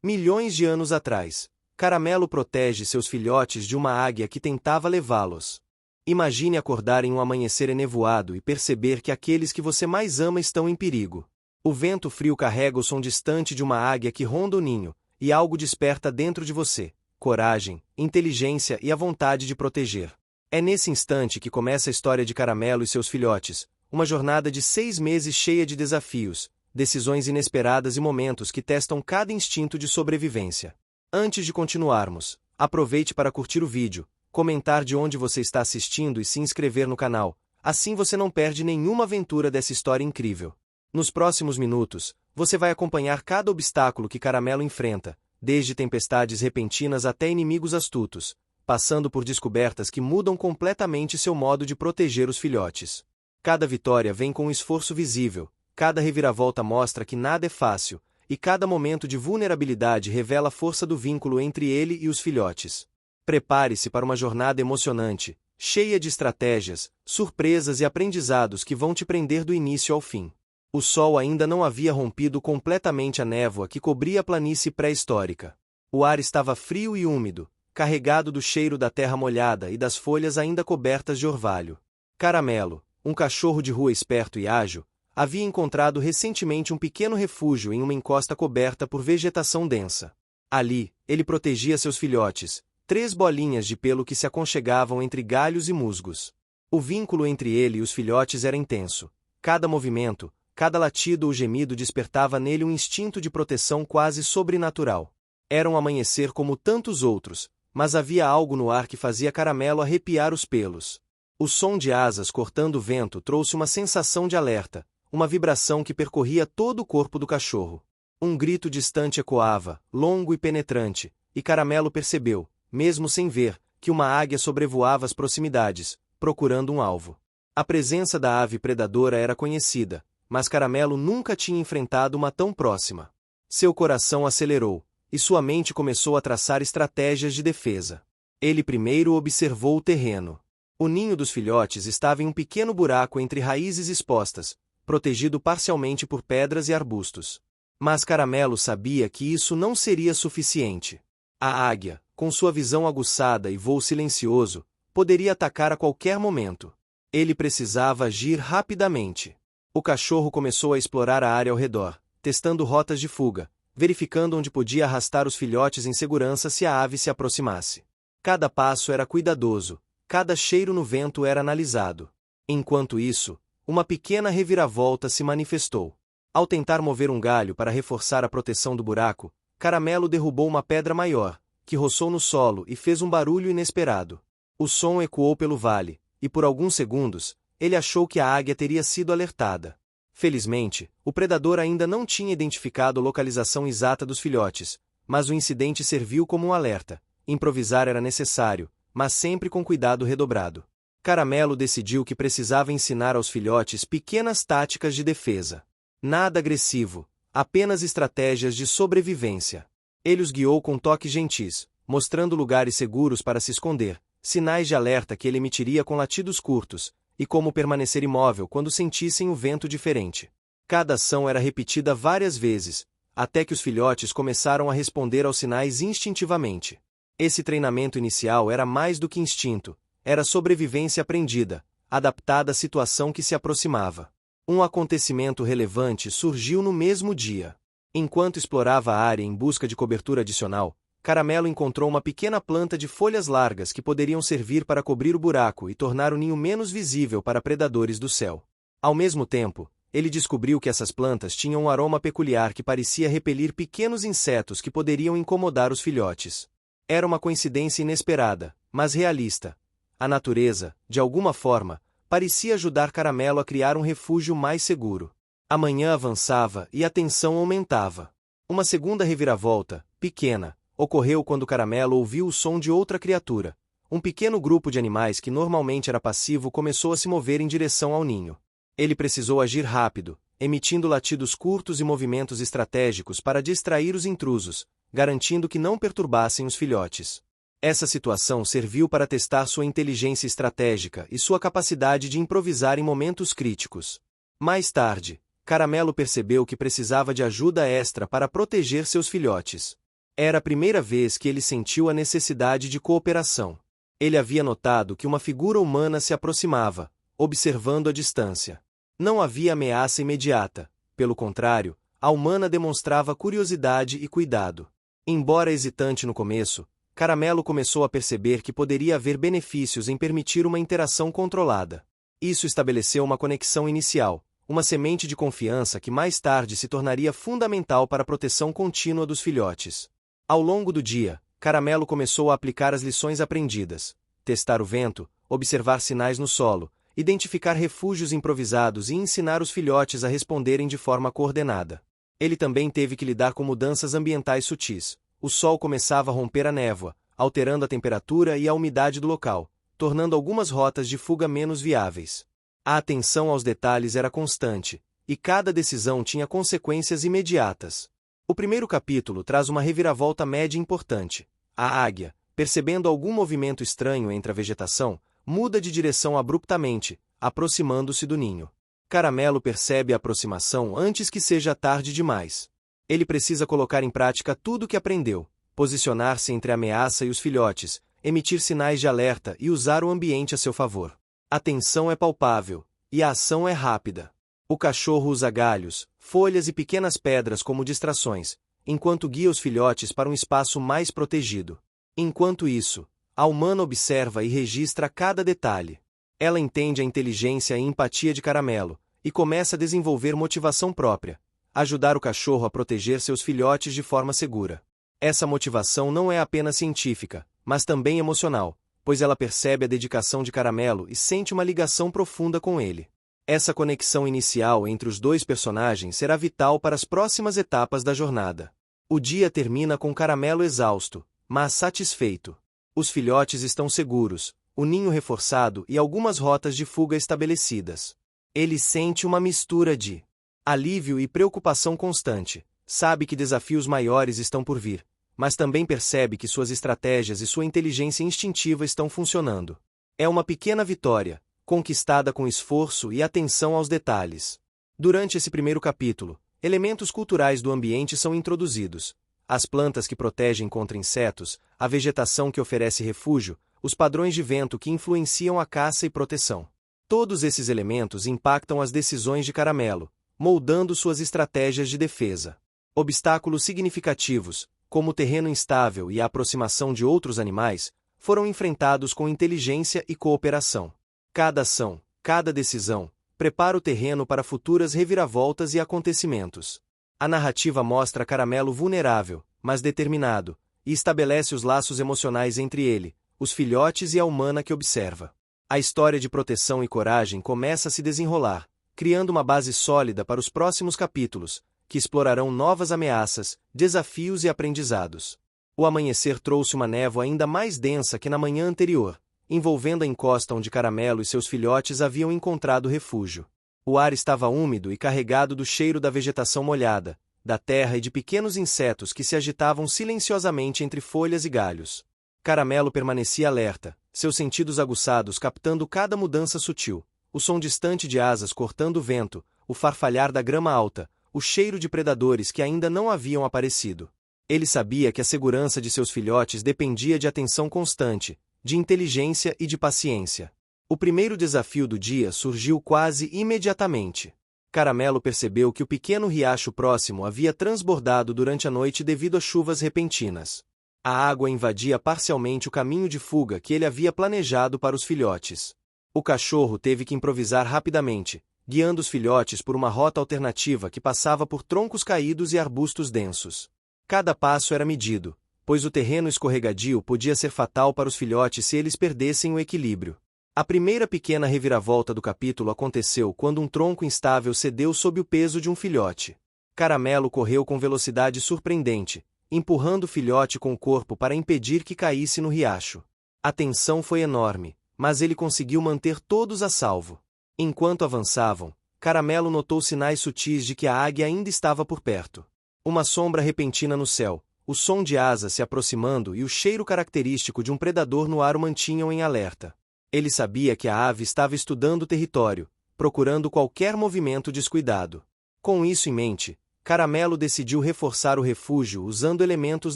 Milhões de anos atrás, Caramelo protege seus filhotes de uma águia que tentava levá-los. Imagine acordar em um amanhecer enevoado e perceber que aqueles que você mais ama estão em perigo. O vento frio carrega o som distante de uma águia que ronda o ninho, e algo desperta dentro de você: coragem, inteligência e a vontade de proteger. É nesse instante que começa a história de Caramelo e seus filhotes, uma jornada de 6 meses cheia de desafios, decisões inesperadas e momentos que testam cada instinto de sobrevivência. Antes de continuarmos, aproveite para curtir o vídeo, comentar de onde você está assistindo e se inscrever no canal, assim você não perde nenhuma aventura dessa história incrível. Nos próximos minutos, você vai acompanhar cada obstáculo que Caramelo enfrenta, desde tempestades repentinas até inimigos astutos, passando por descobertas que mudam completamente seu modo de proteger os filhotes. Cada vitória vem com um esforço visível, cada reviravolta mostra que nada é fácil, e cada momento de vulnerabilidade revela a força do vínculo entre ele e os filhotes. Prepare-se para uma jornada emocionante, cheia de estratégias, surpresas e aprendizados que vão te prender do início ao fim. O sol ainda não havia rompido completamente a névoa que cobria a planície pré-histórica. O ar estava frio e úmido, carregado do cheiro da terra molhada e das folhas ainda cobertas de orvalho. Caramelo, um cachorro de rua esperto e ágil, havia encontrado recentemente um pequeno refúgio em uma encosta coberta por vegetação densa. Ali, ele protegia seus filhotes, 3 bolinhas de pelo que se aconchegavam entre galhos e musgos. O vínculo entre ele e os filhotes era intenso. Cada movimento, cada latido ou gemido despertava nele um instinto de proteção quase sobrenatural. Era um amanhecer como tantos outros, mas havia algo no ar que fazia Caramelo arrepiar os pelos. O som de asas cortando o vento trouxe uma sensação de alerta, uma vibração que percorria todo o corpo do cachorro. Um grito distante ecoava, longo e penetrante, e Caramelo percebeu, mesmo sem ver, que uma águia sobrevoava as proximidades, procurando um alvo. A presença da ave predadora era conhecida, mas Caramelo nunca tinha enfrentado uma tão próxima. Seu coração acelerou, e sua mente começou a traçar estratégias de defesa. Ele primeiro observou o terreno. O ninho dos filhotes estava em um pequeno buraco entre raízes expostas, protegido parcialmente por pedras e arbustos. Mas Caramelo sabia que isso não seria suficiente. A águia, com sua visão aguçada e voo silencioso, poderia atacar a qualquer momento. Ele precisava agir rapidamente. O cachorro começou a explorar a área ao redor, testando rotas de fuga, verificando onde podia arrastar os filhotes em segurança se a ave se aproximasse. Cada passo era cuidadoso, cada cheiro no vento era analisado. Enquanto isso, uma pequena reviravolta se manifestou. Ao tentar mover um galho para reforçar a proteção do buraco, Caramelo derrubou uma pedra maior, que roçou no solo e fez um barulho inesperado. O som ecoou pelo vale, e por alguns segundos, ele achou que a águia teria sido alertada. Felizmente, o predador ainda não tinha identificado a localização exata dos filhotes, mas o incidente serviu como um alerta. Improvisar era necessário, mas sempre com cuidado redobrado. Caramelo decidiu que precisava ensinar aos filhotes pequenas táticas de defesa. Nada agressivo, apenas estratégias de sobrevivência. Ele os guiou com toques gentis, mostrando lugares seguros para se esconder, sinais de alerta que ele emitiria com latidos curtos, e como permanecer imóvel quando sentissem o vento diferente. Cada ação era repetida várias vezes, até que os filhotes começaram a responder aos sinais instintivamente. Esse treinamento inicial era mais do que instinto, era sobrevivência aprendida, adaptada à situação que se aproximava. Um acontecimento relevante surgiu no mesmo dia. Enquanto explorava a área em busca de cobertura adicional, Caramelo encontrou uma pequena planta de folhas largas que poderiam servir para cobrir o buraco e tornar o ninho menos visível para predadores do céu. Ao mesmo tempo, ele descobriu que essas plantas tinham um aroma peculiar que parecia repelir pequenos insetos que poderiam incomodar os filhotes. Era uma coincidência inesperada, mas realista. A natureza, de alguma forma, parecia ajudar Caramelo a criar um refúgio mais seguro. A manhã avançava e a tensão aumentava. Uma segunda reviravolta, pequena, ocorreu quando Caramelo ouviu o som de outra criatura. Um pequeno grupo de animais que normalmente era passivo começou a se mover em direção ao ninho. Ele precisou agir rápido, emitindo latidos curtos e movimentos estratégicos para distrair os intrusos, garantindo que não perturbassem os filhotes. Essa situação serviu para testar sua inteligência estratégica e sua capacidade de improvisar em momentos críticos. Mais tarde, Caramelo percebeu que precisava de ajuda extra para proteger seus filhotes. Era a primeira vez que ele sentiu a necessidade de cooperação. Ele havia notado que uma figura humana se aproximava, observando a distância. Não havia ameaça imediata, pelo contrário, a humana demonstrava curiosidade e cuidado. Embora hesitante no começo, Caramelo começou a perceber que poderia haver benefícios em permitir uma interação controlada. Isso estabeleceu uma conexão inicial, uma semente de confiança que mais tarde se tornaria fundamental para a proteção contínua dos filhotes. Ao longo do dia, Caramelo começou a aplicar as lições aprendidas: testar o vento, observar sinais no solo, identificar refúgios improvisados e ensinar os filhotes a responderem de forma coordenada. Ele também teve que lidar com mudanças ambientais sutis. O sol começava a romper a névoa, alterando a temperatura e a umidade do local, tornando algumas rotas de fuga menos viáveis. A atenção aos detalhes era constante, e cada decisão tinha consequências imediatas. O primeiro capítulo traz uma reviravolta média importante. A águia, percebendo algum movimento estranho entre a vegetação, muda de direção abruptamente, aproximando-se do ninho. Caramelo percebe a aproximação antes que seja tarde demais. Ele precisa colocar em prática tudo o que aprendeu, posicionar-se entre a ameaça e os filhotes, emitir sinais de alerta e usar o ambiente a seu favor. A tensão é palpável, e a ação é rápida. O cachorro usa galhos, folhas e pequenas pedras como distrações, enquanto guia os filhotes para um espaço mais protegido. Enquanto isso, a humana observa e registra cada detalhe. Ela entende a inteligência e empatia de Caramelo, e começa a desenvolver motivação própria, ajudar o cachorro a proteger seus filhotes de forma segura. Essa motivação não é apenas científica, mas também emocional, pois ela percebe a dedicação de Caramelo e sente uma ligação profunda com ele. Essa conexão inicial entre os dois personagens será vital para as próximas etapas da jornada. O dia termina com Caramelo exausto, mas satisfeito. Os filhotes estão seguros, o ninho reforçado e algumas rotas de fuga estabelecidas. Ele sente uma mistura de alívio e preocupação constante, sabe que desafios maiores estão por vir, mas também percebe que suas estratégias e sua inteligência instintiva estão funcionando. É uma pequena vitória, conquistada com esforço e atenção aos detalhes. Durante esse primeiro capítulo, elementos culturais do ambiente são introduzidos: as plantas que protegem contra insetos, a vegetação que oferece refúgio, os padrões de vento que influenciam a caça e proteção. Todos esses elementos impactam as decisões de Caramelo, moldando suas estratégias de defesa. Obstáculos significativos, como o terreno instável e a aproximação de outros animais, foram enfrentados com inteligência e cooperação. Cada ação, cada decisão, prepara o terreno para futuras reviravoltas e acontecimentos. A narrativa mostra Caramelo vulnerável, mas determinado, e estabelece os laços emocionais entre ele, os filhotes e a humana que observa. A história de proteção e coragem começa a se desenrolar, criando uma base sólida para os próximos capítulos, que explorarão novas ameaças, desafios e aprendizados. O amanhecer trouxe uma névoa ainda mais densa que na manhã anterior, envolvendo a encosta onde Caramelo e seus filhotes haviam encontrado refúgio. O ar estava úmido e carregado do cheiro da vegetação molhada, da terra e de pequenos insetos que se agitavam silenciosamente entre folhas e galhos. Caramelo permanecia alerta, seus sentidos aguçados captando cada mudança sutil, o som distante de asas cortando o vento, o farfalhar da grama alta, o cheiro de predadores que ainda não haviam aparecido. Ele sabia que a segurança de seus filhotes dependia de atenção constante, de inteligência e de paciência. O primeiro desafio do dia surgiu quase imediatamente. Caramelo percebeu que o pequeno riacho próximo havia transbordado durante a noite devido a chuvas repentinas. A água invadia parcialmente o caminho de fuga que ele havia planejado para os filhotes. O cachorro teve que improvisar rapidamente, guiando os filhotes por uma rota alternativa que passava por troncos caídos e arbustos densos. Cada passo era medido, pois o terreno escorregadio podia ser fatal para os filhotes se eles perdessem o equilíbrio. A primeira pequena reviravolta do capítulo aconteceu quando um tronco instável cedeu sob o peso de um filhote. Caramelo correu com velocidade surpreendente, empurrando o filhote com o corpo para impedir que caísse no riacho. A tensão foi enorme, mas ele conseguiu manter todos a salvo. Enquanto avançavam, Caramelo notou sinais sutis de que a águia ainda estava por perto. Uma sombra repentina no céu, o som de asas se aproximando e o cheiro característico de um predador no ar o mantinham em alerta. Ele sabia que a ave estava estudando o território, procurando qualquer movimento descuidado. Com isso em mente, Caramelo decidiu reforçar o refúgio usando elementos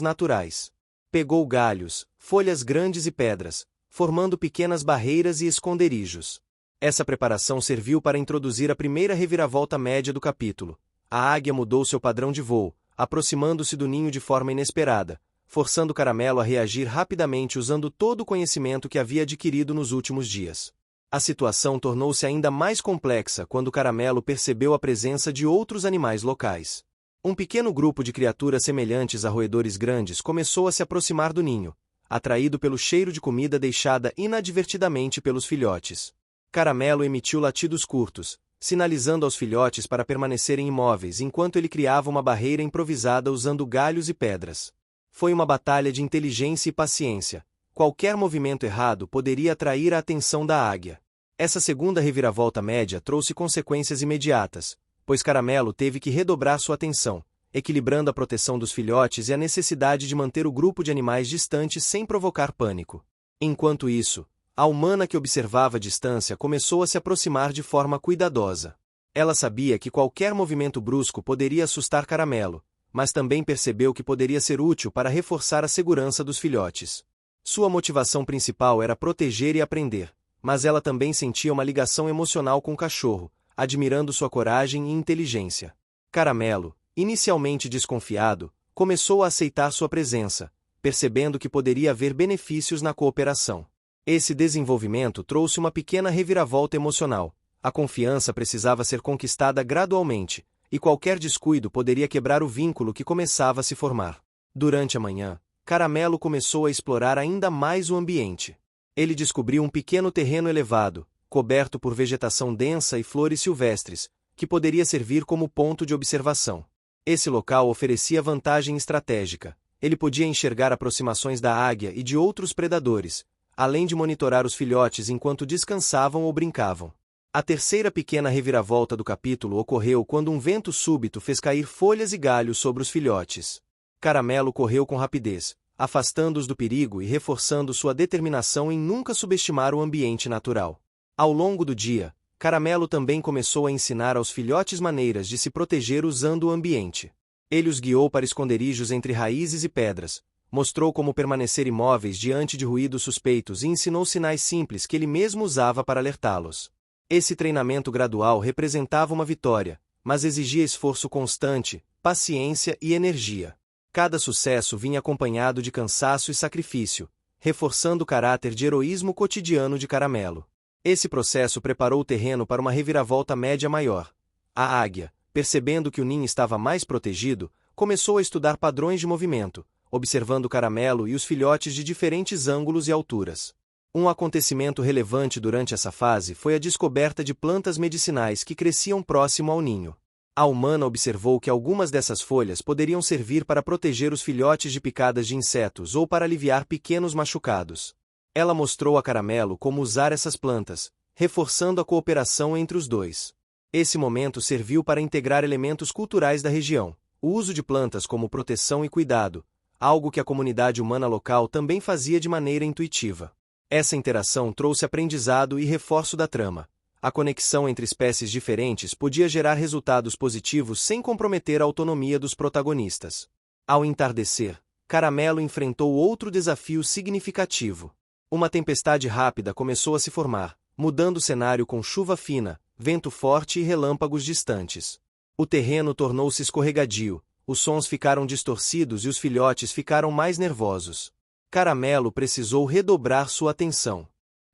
naturais. Pegou galhos, folhas grandes e pedras, formando pequenas barreiras e esconderijos. Essa preparação serviu para introduzir a primeira reviravolta média do capítulo. A águia mudou seu padrão de voo, aproximando-se do ninho de forma inesperada, forçando Caramelo a reagir rapidamente usando todo o conhecimento que havia adquirido nos últimos dias. A situação tornou-se ainda mais complexa quando Caramelo percebeu a presença de outros animais locais. Um pequeno grupo de criaturas semelhantes a roedores grandes começou a se aproximar do ninho, atraído pelo cheiro de comida deixada inadvertidamente pelos filhotes. Caramelo emitiu latidos curtos, sinalizando aos filhotes para permanecerem imóveis enquanto ele criava uma barreira improvisada usando galhos e pedras. Foi uma batalha de inteligência e paciência. Qualquer movimento errado poderia atrair a atenção da águia. Essa segunda reviravolta média trouxe consequências imediatas, pois Caramelo teve que redobrar sua atenção, equilibrando a proteção dos filhotes e a necessidade de manter o grupo de animais distante sem provocar pânico. Enquanto isso, a humana que observava à distância começou a se aproximar de forma cuidadosa. Ela sabia que qualquer movimento brusco poderia assustar Caramelo, mas também percebeu que poderia ser útil para reforçar a segurança dos filhotes. Sua motivação principal era proteger e aprender, mas ela também sentia uma ligação emocional com o cachorro, admirando sua coragem e inteligência. Caramelo, inicialmente desconfiado, começou a aceitar sua presença, percebendo que poderia haver benefícios na cooperação. Esse desenvolvimento trouxe uma pequena reviravolta emocional. A confiança precisava ser conquistada gradualmente, e qualquer descuido poderia quebrar o vínculo que começava a se formar. Durante a manhã, Caramelo começou a explorar ainda mais o ambiente. Ele descobriu um pequeno terreno elevado, coberto por vegetação densa e flores silvestres, que poderia servir como ponto de observação. Esse local oferecia vantagem estratégica. Ele podia enxergar aproximações da águia e de outros predadores, além de monitorar os filhotes enquanto descansavam ou brincavam. A terceira pequena reviravolta do capítulo ocorreu quando um vento súbito fez cair folhas e galhos sobre os filhotes. Caramelo correu com rapidez, afastando-os do perigo e reforçando sua determinação em nunca subestimar o ambiente natural. Ao longo do dia, Caramelo também começou a ensinar aos filhotes maneiras de se proteger usando o ambiente. Ele os guiou para esconderijos entre raízes e pedras, mostrou como permanecer imóveis diante de ruídos suspeitos e ensinou sinais simples que ele mesmo usava para alertá-los. Esse treinamento gradual representava uma vitória, mas exigia esforço constante, paciência e energia. Cada sucesso vinha acompanhado de cansaço e sacrifício, reforçando o caráter de heroísmo cotidiano de Caramelo. Esse processo preparou o terreno para uma reviravolta média maior. A águia, percebendo que o ninho estava mais protegido, começou a estudar padrões de movimento, observando Caramelo e os filhotes de diferentes ângulos e alturas. Um acontecimento relevante durante essa fase foi a descoberta de plantas medicinais que cresciam próximo ao ninho. A humana observou que algumas dessas folhas poderiam servir para proteger os filhotes de picadas de insetos ou para aliviar pequenos machucados. Ela mostrou a Caramelo como usar essas plantas, reforçando a cooperação entre os dois. Esse momento serviu para integrar elementos culturais da região, o uso de plantas como proteção e cuidado, algo que a comunidade humana local também fazia de maneira intuitiva. Essa interação trouxe aprendizado e reforço da trama. A conexão entre espécies diferentes podia gerar resultados positivos sem comprometer a autonomia dos protagonistas. Ao entardecer, Caramelo enfrentou outro desafio significativo. Uma tempestade rápida começou a se formar, mudando o cenário com chuva fina, vento forte e relâmpagos distantes. O terreno tornou-se escorregadio, os sons ficaram distorcidos e os filhotes ficaram mais nervosos. Caramelo precisou redobrar sua atenção,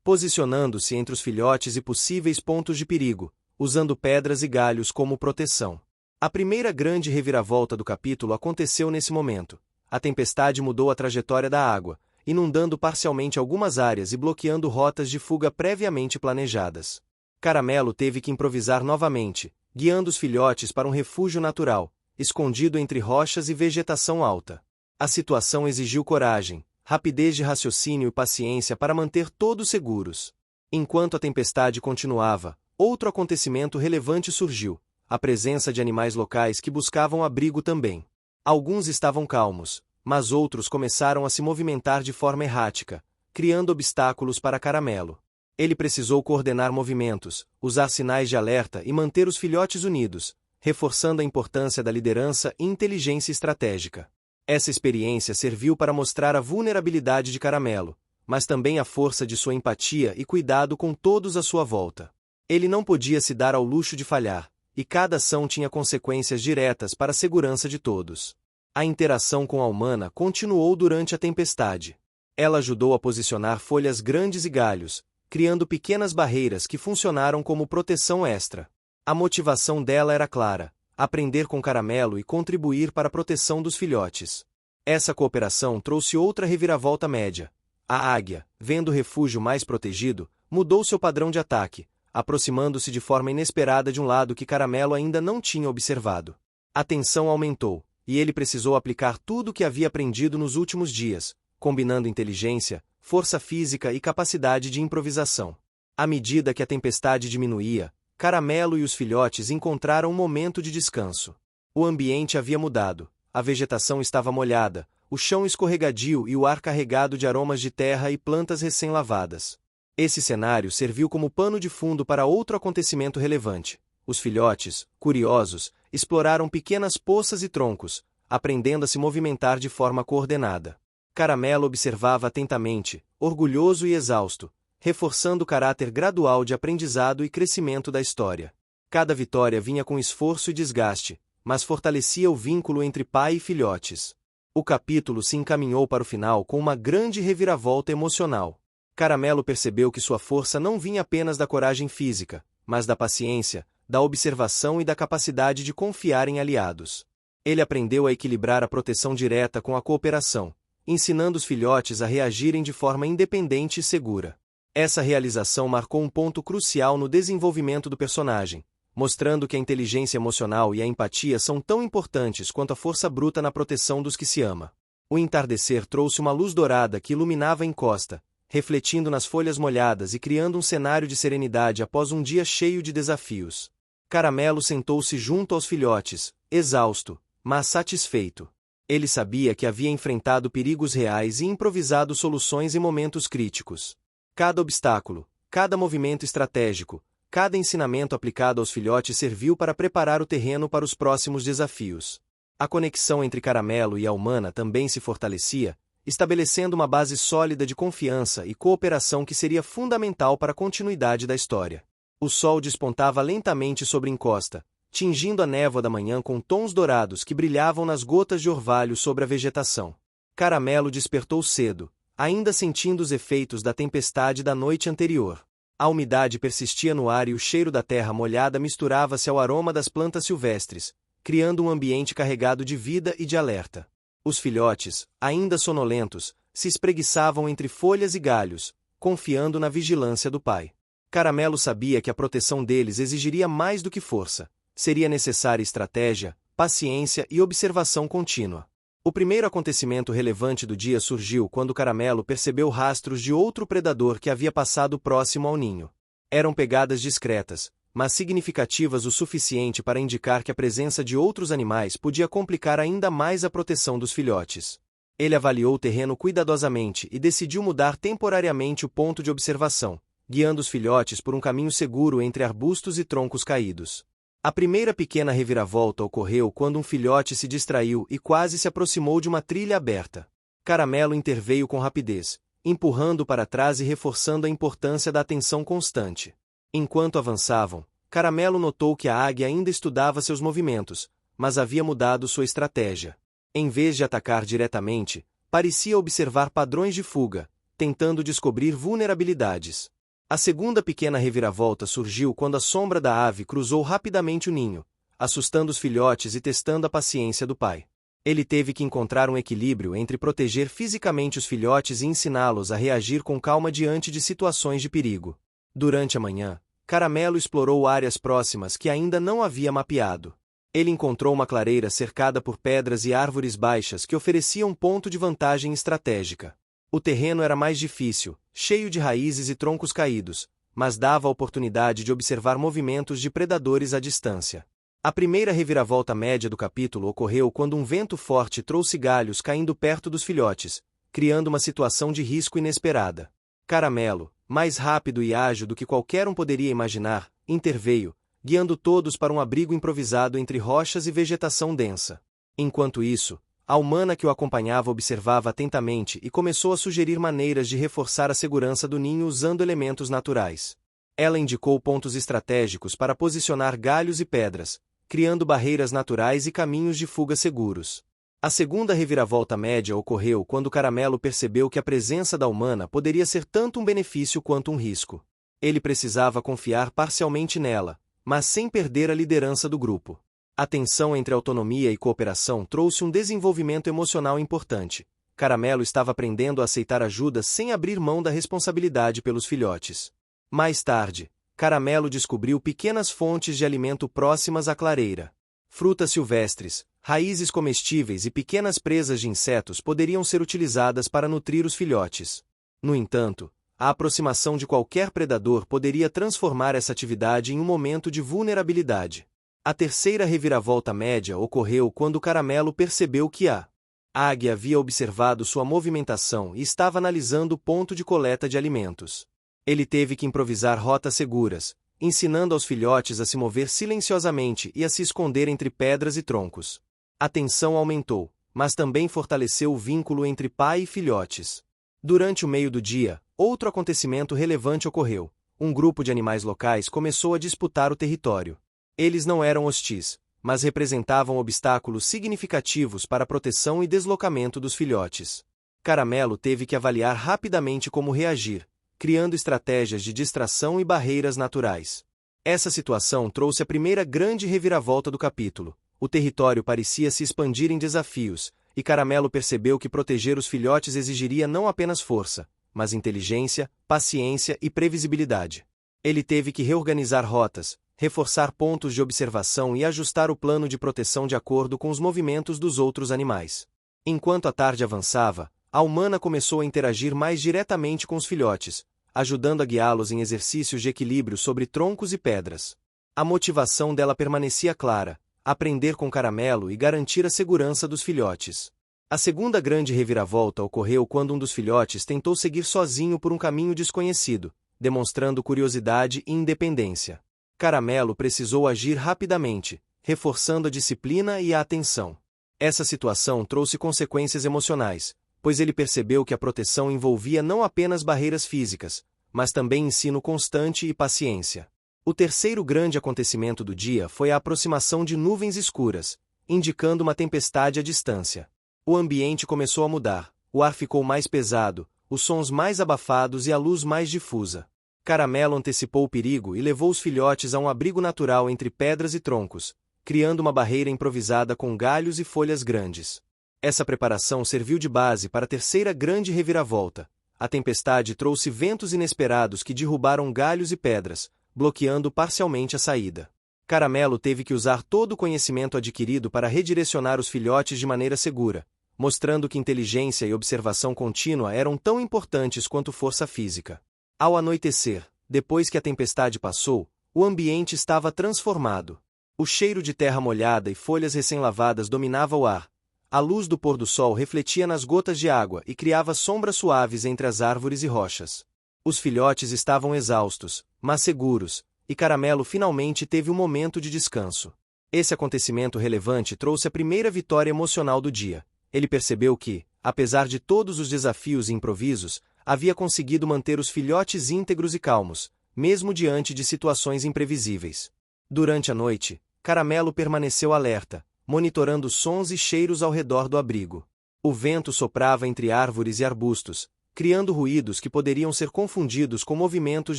posicionando-se entre os filhotes e possíveis pontos de perigo, usando pedras e galhos como proteção. A primeira grande reviravolta do capítulo aconteceu nesse momento. A tempestade mudou a trajetória da água, inundando parcialmente algumas áreas e bloqueando rotas de fuga previamente planejadas. Caramelo teve que improvisar novamente, guiando os filhotes para um refúgio natural, escondido entre rochas e vegetação alta. A situação exigiu coragem, rapidez de raciocínio e paciência para manter todos seguros. Enquanto a tempestade continuava, outro acontecimento relevante surgiu: a presença de animais locais que buscavam abrigo também. Alguns estavam calmos, mas outros começaram a se movimentar de forma errática, criando obstáculos para Caramelo. Ele precisou coordenar movimentos, usar sinais de alerta e manter os filhotes unidos, reforçando a importância da liderança e inteligência estratégica. Essa experiência serviu para mostrar a vulnerabilidade de Caramelo, mas também a força de sua empatia e cuidado com todos à sua volta. Ele não podia se dar ao luxo de falhar, e cada ação tinha consequências diretas para a segurança de todos. A interação com a humana continuou durante a tempestade. Ela ajudou a posicionar folhas grandes e galhos, criando pequenas barreiras que funcionaram como proteção extra. A motivação dela era clara: aprender com Caramelo e contribuir para a proteção dos filhotes. Essa cooperação trouxe outra reviravolta média. A águia, vendo o refúgio mais protegido, mudou seu padrão de ataque, aproximando-se de forma inesperada de um lado que Caramelo ainda não tinha observado. A tensão aumentou, e ele precisou aplicar tudo o que havia aprendido nos últimos dias, combinando inteligência, força física e capacidade de improvisação. À medida que a tempestade diminuía, Caramelo e os filhotes encontraram um momento de descanso. O ambiente havia mudado, a vegetação estava molhada, o chão escorregadio e o ar carregado de aromas de terra e plantas recém-lavadas. Esse cenário serviu como pano de fundo para outro acontecimento relevante. Os filhotes, curiosos, exploraram pequenas poças e troncos, aprendendo a se movimentar de forma coordenada. Caramelo observava atentamente, orgulhoso e exausto, reforçando o caráter gradual de aprendizado e crescimento da história. Cada vitória vinha com esforço e desgaste, mas fortalecia o vínculo entre pai e filhotes. O capítulo se encaminhou para o final com uma grande reviravolta emocional. Caramelo percebeu que sua força não vinha apenas da coragem física, mas da paciência, da observação e da capacidade de confiar em aliados. Ele aprendeu a equilibrar a proteção direta com a cooperação, ensinando os filhotes a reagirem de forma independente e segura. Essa realização marcou um ponto crucial no desenvolvimento do personagem, mostrando que a inteligência emocional e a empatia são tão importantes quanto a força bruta na proteção dos que se ama. O entardecer trouxe uma luz dourada que iluminava a encosta, refletindo nas folhas molhadas e criando um cenário de serenidade após um dia cheio de desafios. Caramelo sentou-se junto aos filhotes, exausto, mas satisfeito. Ele sabia que havia enfrentado perigos reais e improvisado soluções em momentos críticos. Cada obstáculo, cada movimento estratégico, cada ensinamento aplicado aos filhotes serviu para preparar o terreno para os próximos desafios. A conexão entre Caramelo e a humana também se fortalecia, estabelecendo uma base sólida de confiança e cooperação que seria fundamental para a continuidade da história. O sol despontava lentamente sobre a encosta, tingindo a névoa da manhã com tons dourados que brilhavam nas gotas de orvalho sobre a vegetação. Caramelo despertou cedo, ainda sentindo os efeitos da tempestade da noite anterior. A umidade persistia no ar e o cheiro da terra molhada misturava-se ao aroma das plantas silvestres, criando um ambiente carregado de vida e de alerta. Os filhotes, ainda sonolentos, se espreguiçavam entre folhas e galhos, confiando na vigilância do pai. Caramelo sabia que a proteção deles exigiria mais do que força. Seria necessária estratégia, paciência e observação contínua. O primeiro acontecimento relevante do dia surgiu quando Caramelo percebeu rastros de outro predador que havia passado próximo ao ninho. Eram pegadas discretas, mas significativas o suficiente para indicar que a presença de outros animais podia complicar ainda mais a proteção dos filhotes. Ele avaliou o terreno cuidadosamente e decidiu mudar temporariamente o ponto de observação, guiando os filhotes por um caminho seguro entre arbustos e troncos caídos. A primeira pequena reviravolta ocorreu quando um filhote se distraiu e quase se aproximou de uma trilha aberta. Caramelo interveio com rapidez, empurrando para trás e reforçando a importância da atenção constante. Enquanto avançavam, Caramelo notou que a águia ainda estudava seus movimentos, mas havia mudado sua estratégia. Em vez de atacar diretamente, parecia observar padrões de fuga, tentando descobrir vulnerabilidades. A segunda pequena reviravolta surgiu quando a sombra da ave cruzou rapidamente o ninho, assustando os filhotes e testando a paciência do pai. Ele teve que encontrar um equilíbrio entre proteger fisicamente os filhotes e ensiná-los a reagir com calma diante de situações de perigo. Durante a manhã, Caramelo explorou áreas próximas que ainda não havia mapeado. Ele encontrou uma clareira cercada por pedras e árvores baixas que oferecia um ponto de vantagem estratégica. O terreno era mais difícil, cheio de raízes e troncos caídos, mas dava a oportunidade de observar movimentos de predadores à distância. A primeira reviravolta média do capítulo ocorreu quando um vento forte trouxe galhos caindo perto dos filhotes, criando uma situação de risco inesperada. Caramelo, mais rápido e ágil do que qualquer um poderia imaginar, interveio, guiando todos para um abrigo improvisado entre rochas e vegetação densa. Enquanto isso, a humana que o acompanhava observava atentamente e começou a sugerir maneiras de reforçar a segurança do ninho usando elementos naturais. Ela indicou pontos estratégicos para posicionar galhos e pedras, criando barreiras naturais e caminhos de fuga seguros. A segunda reviravolta média ocorreu quando Caramelo percebeu que a presença da humana poderia ser tanto um benefício quanto um risco. Ele precisava confiar parcialmente nela, mas sem perder a liderança do grupo. A tensão entre autonomia e cooperação trouxe um desenvolvimento emocional importante. Caramelo estava aprendendo a aceitar ajuda sem abrir mão da responsabilidade pelos filhotes. Mais tarde, Caramelo descobriu pequenas fontes de alimento próximas à clareira. Frutas silvestres, raízes comestíveis e pequenas presas de insetos poderiam ser utilizadas para nutrir os filhotes. No entanto, a aproximação de qualquer predador poderia transformar essa atividade em um momento de vulnerabilidade. A terceira reviravolta média ocorreu quando Caramelo percebeu que a águia havia observado sua movimentação e estava analisando o ponto de coleta de alimentos. Ele teve que improvisar rotas seguras, ensinando aos filhotes a se mover silenciosamente e a se esconder entre pedras e troncos. A tensão aumentou, mas também fortaleceu o vínculo entre pai e filhotes. Durante o meio do dia, outro acontecimento relevante ocorreu. Um grupo de animais locais começou a disputar o território. Eles não eram hostis, mas representavam obstáculos significativos para a proteção e deslocamento dos filhotes. Caramelo teve que avaliar rapidamente como reagir, criando estratégias de distração e barreiras naturais. Essa situação trouxe a primeira grande reviravolta do capítulo. O território parecia se expandir em desafios, e Caramelo percebeu que proteger os filhotes exigiria não apenas força, mas inteligência, paciência e previsibilidade. Ele teve que reorganizar rotas, reforçar pontos de observação e ajustar o plano de proteção de acordo com os movimentos dos outros animais. Enquanto a tarde avançava, a humana começou a interagir mais diretamente com os filhotes, ajudando a guiá-los em exercícios de equilíbrio sobre troncos e pedras. A motivação dela permanecia clara: aprender com Caramelo e garantir a segurança dos filhotes. A segunda grande reviravolta ocorreu quando um dos filhotes tentou seguir sozinho por um caminho desconhecido, demonstrando curiosidade e independência. Caramelo precisou agir rapidamente, reforçando a disciplina e a atenção. Essa situação trouxe consequências emocionais, pois ele percebeu que a proteção envolvia não apenas barreiras físicas, mas também ensino constante e paciência. O terceiro grande acontecimento do dia foi a aproximação de nuvens escuras, indicando uma tempestade à distância. O ambiente começou a mudar, o ar ficou mais pesado, os sons mais abafados e a luz mais difusa. Caramelo antecipou o perigo e levou os filhotes a um abrigo natural entre pedras e troncos, criando uma barreira improvisada com galhos e folhas grandes. Essa preparação serviu de base para a terceira grande reviravolta. A tempestade trouxe ventos inesperados que derrubaram galhos e pedras, bloqueando parcialmente a saída. Caramelo teve que usar todo o conhecimento adquirido para redirecionar os filhotes de maneira segura, mostrando que inteligência e observação contínua eram tão importantes quanto força física. Ao anoitecer, depois que a tempestade passou, o ambiente estava transformado. O cheiro de terra molhada e folhas recém-lavadas dominava o ar. A luz do pôr do sol refletia nas gotas de água e criava sombras suaves entre as árvores e rochas. Os filhotes estavam exaustos, mas seguros, e Caramelo finalmente teve um momento de descanso. Esse acontecimento relevante trouxe a primeira vitória emocional do dia. Ele percebeu que, apesar de todos os desafios e improvisos, havia conseguido manter os filhotes íntegros e calmos, mesmo diante de situações imprevisíveis. Durante a noite, Caramelo permaneceu alerta, monitorando sons e cheiros ao redor do abrigo. O vento soprava entre árvores e arbustos, criando ruídos que poderiam ser confundidos com movimentos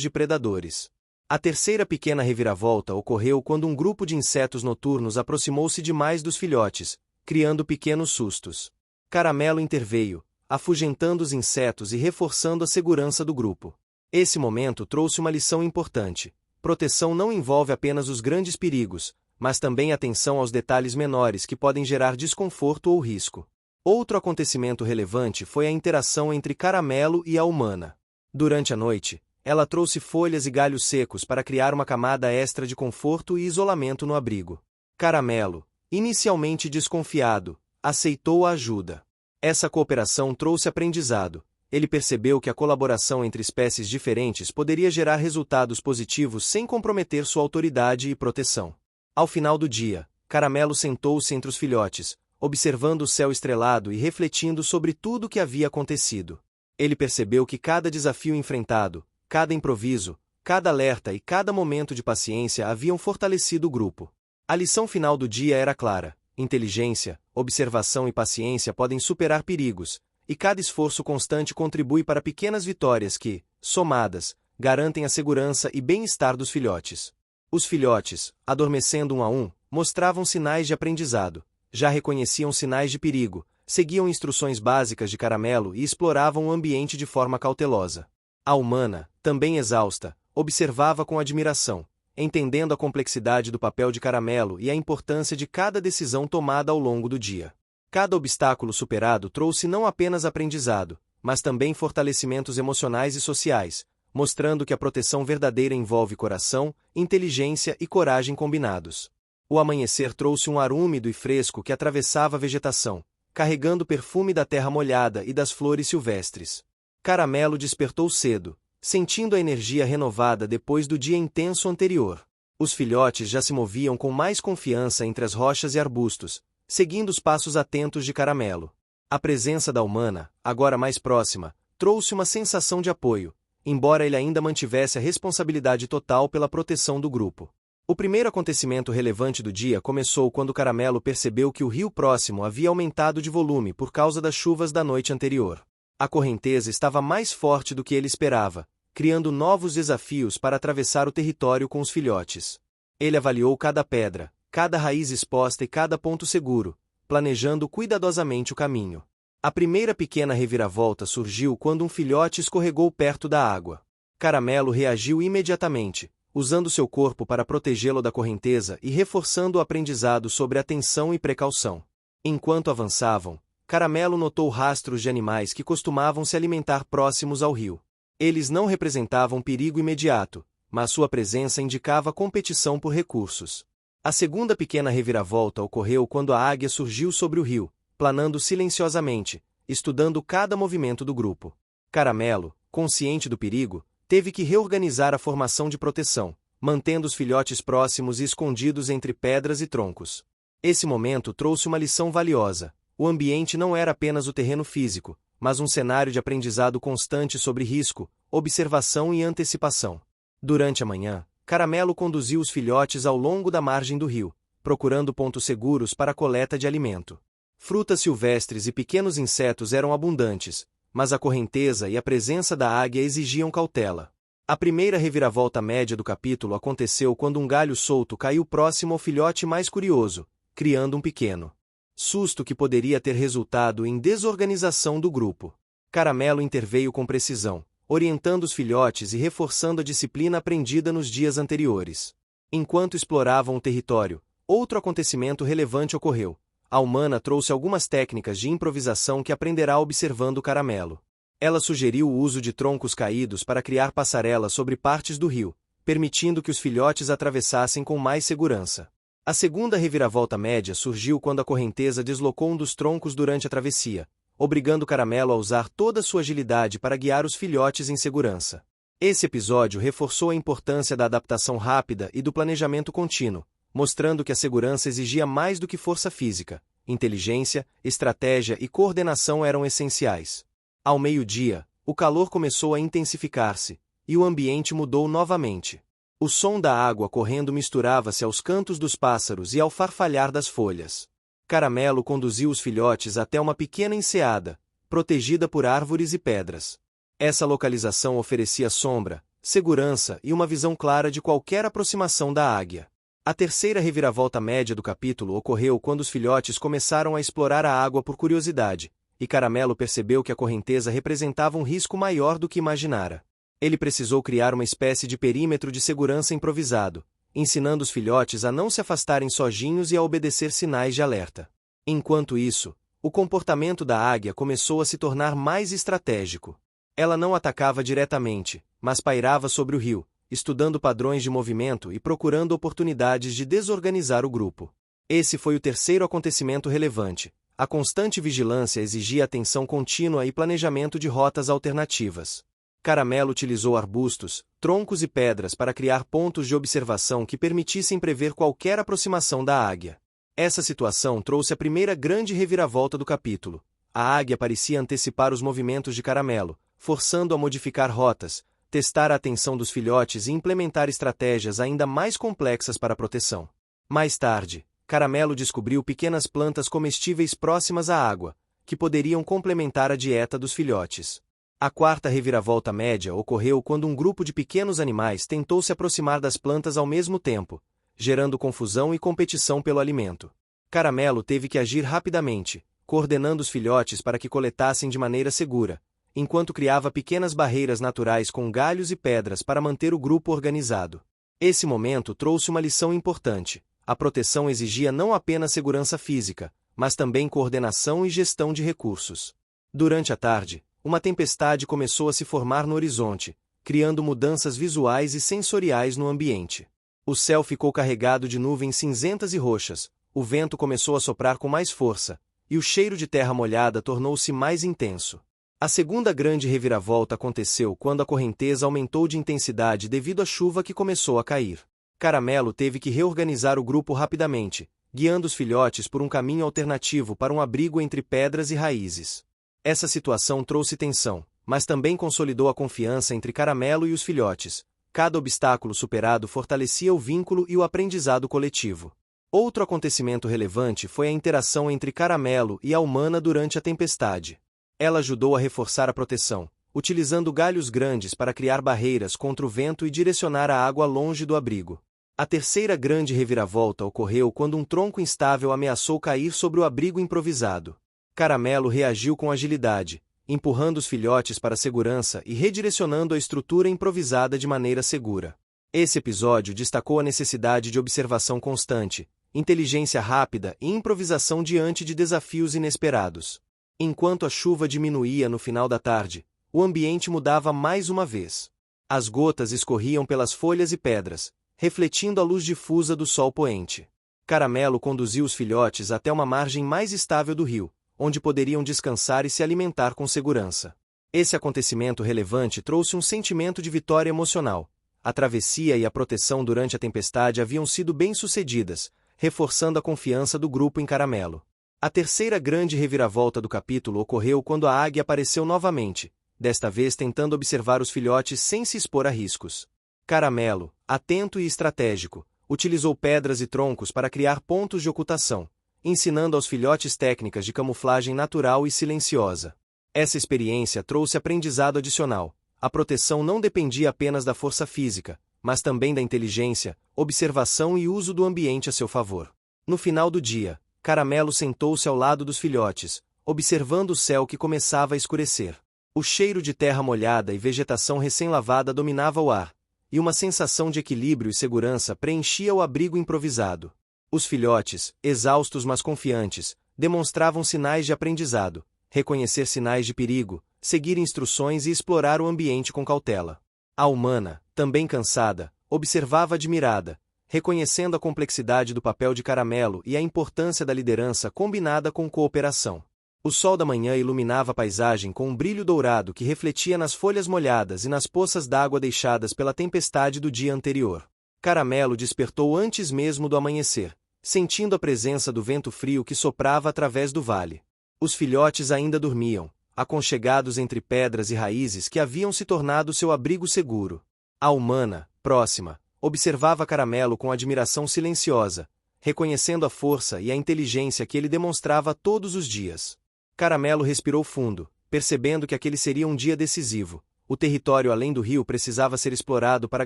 de predadores. A terceira pequena reviravolta ocorreu quando um grupo de insetos noturnos aproximou-se demais dos filhotes, criando pequenos sustos. Caramelo interveio, afugentando os insetos e reforçando a segurança do grupo. Esse momento trouxe uma lição importante. Proteção não envolve apenas os grandes perigos, mas também atenção aos detalhes menores que podem gerar desconforto ou risco. Outro acontecimento relevante foi a interação entre Caramelo e a humana. Durante a noite, ela trouxe folhas e galhos secos para criar uma camada extra de conforto e isolamento no abrigo. Caramelo, inicialmente desconfiado, aceitou a ajuda. Essa cooperação trouxe aprendizado. ele percebeu que a colaboração entre espécies diferentes poderia gerar resultados positivos sem comprometer sua autoridade e proteção. Ao final do dia, Caramelo sentou-se entre os filhotes, observando o céu estrelado e refletindo sobre tudo o que havia acontecido. Ele percebeu que cada desafio enfrentado, cada improviso, cada alerta e cada momento de paciência haviam fortalecido o grupo. A lição final do dia era clara: inteligência, observação e paciência podem superar perigos, e cada esforço constante contribui para pequenas vitórias que, somadas, garantem a segurança e bem-estar dos filhotes. Os filhotes, adormecendo um a um, mostravam sinais de aprendizado, já reconheciam sinais de perigo, seguiam instruções básicas de Caramelo e exploravam o ambiente de forma cautelosa. A humana, também exausta, observava com admiração, entendendo a complexidade do papel de Caramelo e a importância de cada decisão tomada ao longo do dia. Cada obstáculo superado trouxe não apenas aprendizado, mas também fortalecimentos emocionais e sociais, mostrando que a proteção verdadeira envolve coração, inteligência e coragem combinados. O amanhecer trouxe um ar úmido e fresco que atravessava a vegetação, carregando o perfume da terra molhada e das flores silvestres. Caramelo despertou cedo, sentindo a energia renovada depois do dia intenso anterior. Os filhotes já se moviam com mais confiança entre as rochas e arbustos, seguindo os passos atentos de Caramelo. A presença da humana, agora mais próxima, trouxe uma sensação de apoio, embora ele ainda mantivesse a responsabilidade total pela proteção do grupo. O primeiro acontecimento relevante do dia começou quando Caramelo percebeu que o rio próximo havia aumentado de volume por causa das chuvas da noite anterior. A correnteza estava mais forte do que ele esperava, criando novos desafios para atravessar o território com os filhotes. Ele avaliou cada pedra, cada raiz exposta e cada ponto seguro, planejando cuidadosamente o caminho. A primeira pequena reviravolta surgiu quando um filhote escorregou perto da água. Caramelo reagiu imediatamente, usando seu corpo para protegê-lo da correnteza e reforçando o aprendizado sobre atenção e precaução. Enquanto avançavam, Caramelo notou rastros de animais que costumavam se alimentar próximos ao rio. Eles não representavam perigo imediato, mas sua presença indicava competição por recursos. A segunda pequena reviravolta ocorreu quando a águia surgiu sobre o rio, planando silenciosamente, estudando cada movimento do grupo. Caramelo, consciente do perigo, teve que reorganizar a formação de proteção, mantendo os filhotes próximos e escondidos entre pedras e troncos. Esse momento trouxe uma lição valiosa: o ambiente não era apenas o terreno físico, mas um cenário de aprendizado constante sobre risco, observação e antecipação. Durante a manhã, Caramelo conduziu os filhotes ao longo da margem do rio, procurando pontos seguros para a coleta de alimento. Frutas silvestres e pequenos insetos eram abundantes, mas a correnteza e a presença da águia exigiam cautela. A primeira reviravolta média do capítulo aconteceu quando um galho solto caiu próximo ao filhote mais curioso, criando um pequeno susto que poderia ter resultado em desorganização do grupo. Caramelo interveio com precisão, orientando os filhotes e reforçando a disciplina aprendida nos dias anteriores. Enquanto exploravam o território, outro acontecimento relevante ocorreu. A humana trouxe algumas técnicas de improvisação que aprenderá observando Caramelo. Ela sugeriu o uso de troncos caídos para criar passarelas sobre partes do rio, permitindo que os filhotes atravessassem com mais segurança. A segunda reviravolta média surgiu quando a correnteza deslocou um dos troncos durante a travessia, obrigando Caramelo a usar toda sua agilidade para guiar os filhotes em segurança. Esse episódio reforçou a importância da adaptação rápida e do planejamento contínuo, mostrando que a segurança exigia mais do que força física. Inteligência, estratégia e coordenação eram essenciais. Ao meio-dia, o calor começou a intensificar-se, e o ambiente mudou novamente. O som da água correndo misturava-se aos cantos dos pássaros e ao farfalhar das folhas. Caramelo conduziu os filhotes até uma pequena enseada, protegida por árvores e pedras. Essa localização oferecia sombra, segurança e uma visão clara de qualquer aproximação da águia. A terceira reviravolta média do capítulo ocorreu quando os filhotes começaram a explorar a água por curiosidade, e Caramelo percebeu que a correnteza representava um risco maior do que imaginara. Ele precisou criar uma espécie de perímetro de segurança improvisado, ensinando os filhotes a não se afastarem sozinhos e a obedecer sinais de alerta. Enquanto isso, o comportamento da águia começou a se tornar mais estratégico. Ela não atacava diretamente, mas pairava sobre o rio, estudando padrões de movimento e procurando oportunidades de desorganizar o grupo. Esse foi o terceiro acontecimento relevante. A constante vigilância exigia atenção contínua e planejamento de rotas alternativas. Caramelo utilizou arbustos, troncos e pedras para criar pontos de observação que permitissem prever qualquer aproximação da águia. Essa situação trouxe a primeira grande reviravolta do capítulo. A águia parecia antecipar os movimentos de Caramelo, forçando-o a modificar rotas, testar a atenção dos filhotes e implementar estratégias ainda mais complexas para a proteção. Mais tarde, Caramelo descobriu pequenas plantas comestíveis próximas à água, que poderiam complementar a dieta dos filhotes. A quarta reviravolta média ocorreu quando um grupo de pequenos animais tentou se aproximar das plantas ao mesmo tempo, gerando confusão e competição pelo alimento. Caramelo teve que agir rapidamente, coordenando os filhotes para que coletassem de maneira segura, enquanto criava pequenas barreiras naturais com galhos e pedras para manter o grupo organizado. Esse momento trouxe uma lição importante. A proteção exigia não apenas segurança física, mas também coordenação e gestão de recursos. Durante a tarde, uma tempestade começou a se formar no horizonte, criando mudanças visuais e sensoriais no ambiente. O céu ficou carregado de nuvens cinzentas e roxas, o vento começou a soprar com mais força, e o cheiro de terra molhada tornou-se mais intenso. A segunda grande reviravolta aconteceu quando a correnteza aumentou de intensidade devido à chuva que começou a cair. Caramelo teve que reorganizar o grupo rapidamente, guiando os filhotes por um caminho alternativo para um abrigo entre pedras e raízes. Essa situação trouxe tensão, mas também consolidou a confiança entre Caramelo e os filhotes. Cada obstáculo superado fortalecia o vínculo e o aprendizado coletivo. Outro acontecimento relevante foi a interação entre Caramelo e a humana durante a tempestade. Ela ajudou a reforçar a proteção, utilizando galhos grandes para criar barreiras contra o vento e direcionar a água longe do abrigo. A terceira grande reviravolta ocorreu quando um tronco instável ameaçou cair sobre o abrigo improvisado. Caramelo reagiu com agilidade, empurrando os filhotes para a segurança e redirecionando a estrutura improvisada de maneira segura. Esse episódio destacou a necessidade de observação constante, inteligência rápida e improvisação diante de desafios inesperados. Enquanto a chuva diminuía no final da tarde, o ambiente mudava mais uma vez. As gotas escorriam pelas folhas e pedras, refletindo a luz difusa do sol poente. Caramelo conduziu os filhotes até uma margem mais estável do rio, onde poderiam descansar e se alimentar com segurança. Esse acontecimento relevante trouxe um sentimento de vitória emocional. A travessia e a proteção durante a tempestade haviam sido bem-sucedidas, reforçando a confiança do grupo em Caramelo. A terceira grande reviravolta do capítulo ocorreu quando a águia apareceu novamente, desta vez tentando observar os filhotes sem se expor a riscos. Caramelo, atento e estratégico, utilizou pedras e troncos para criar pontos de ocultação, ensinando aos filhotes técnicas de camuflagem natural e silenciosa. Essa experiência trouxe aprendizado adicional. A proteção não dependia apenas da força física, mas também da inteligência, observação e uso do ambiente a seu favor. No final do dia, Caramelo sentou-se ao lado dos filhotes, observando o céu que começava a escurecer. O cheiro de terra molhada e vegetação recém-lavada dominava o ar, e uma sensação de equilíbrio e segurança preenchia o abrigo improvisado. Os filhotes, exaustos mas confiantes, demonstravam sinais de aprendizado, reconhecer sinais de perigo, seguir instruções e explorar o ambiente com cautela. A humana, também cansada, observava admirada, reconhecendo a complexidade do papel de Caramelo e a importância da liderança combinada com cooperação. O sol da manhã iluminava a paisagem com um brilho dourado que refletia nas folhas molhadas e nas poças d'água deixadas pela tempestade do dia anterior. Caramelo despertou antes mesmo do amanhecer, sentindo a presença do vento frio que soprava através do vale. Os filhotes ainda dormiam, aconchegados entre pedras e raízes que haviam se tornado seu abrigo seguro. A humana, próxima, observava Caramelo com admiração silenciosa, reconhecendo a força e a inteligência que ele demonstrava todos os dias. Caramelo respirou fundo, percebendo que aquele seria um dia decisivo. O território além do rio precisava ser explorado para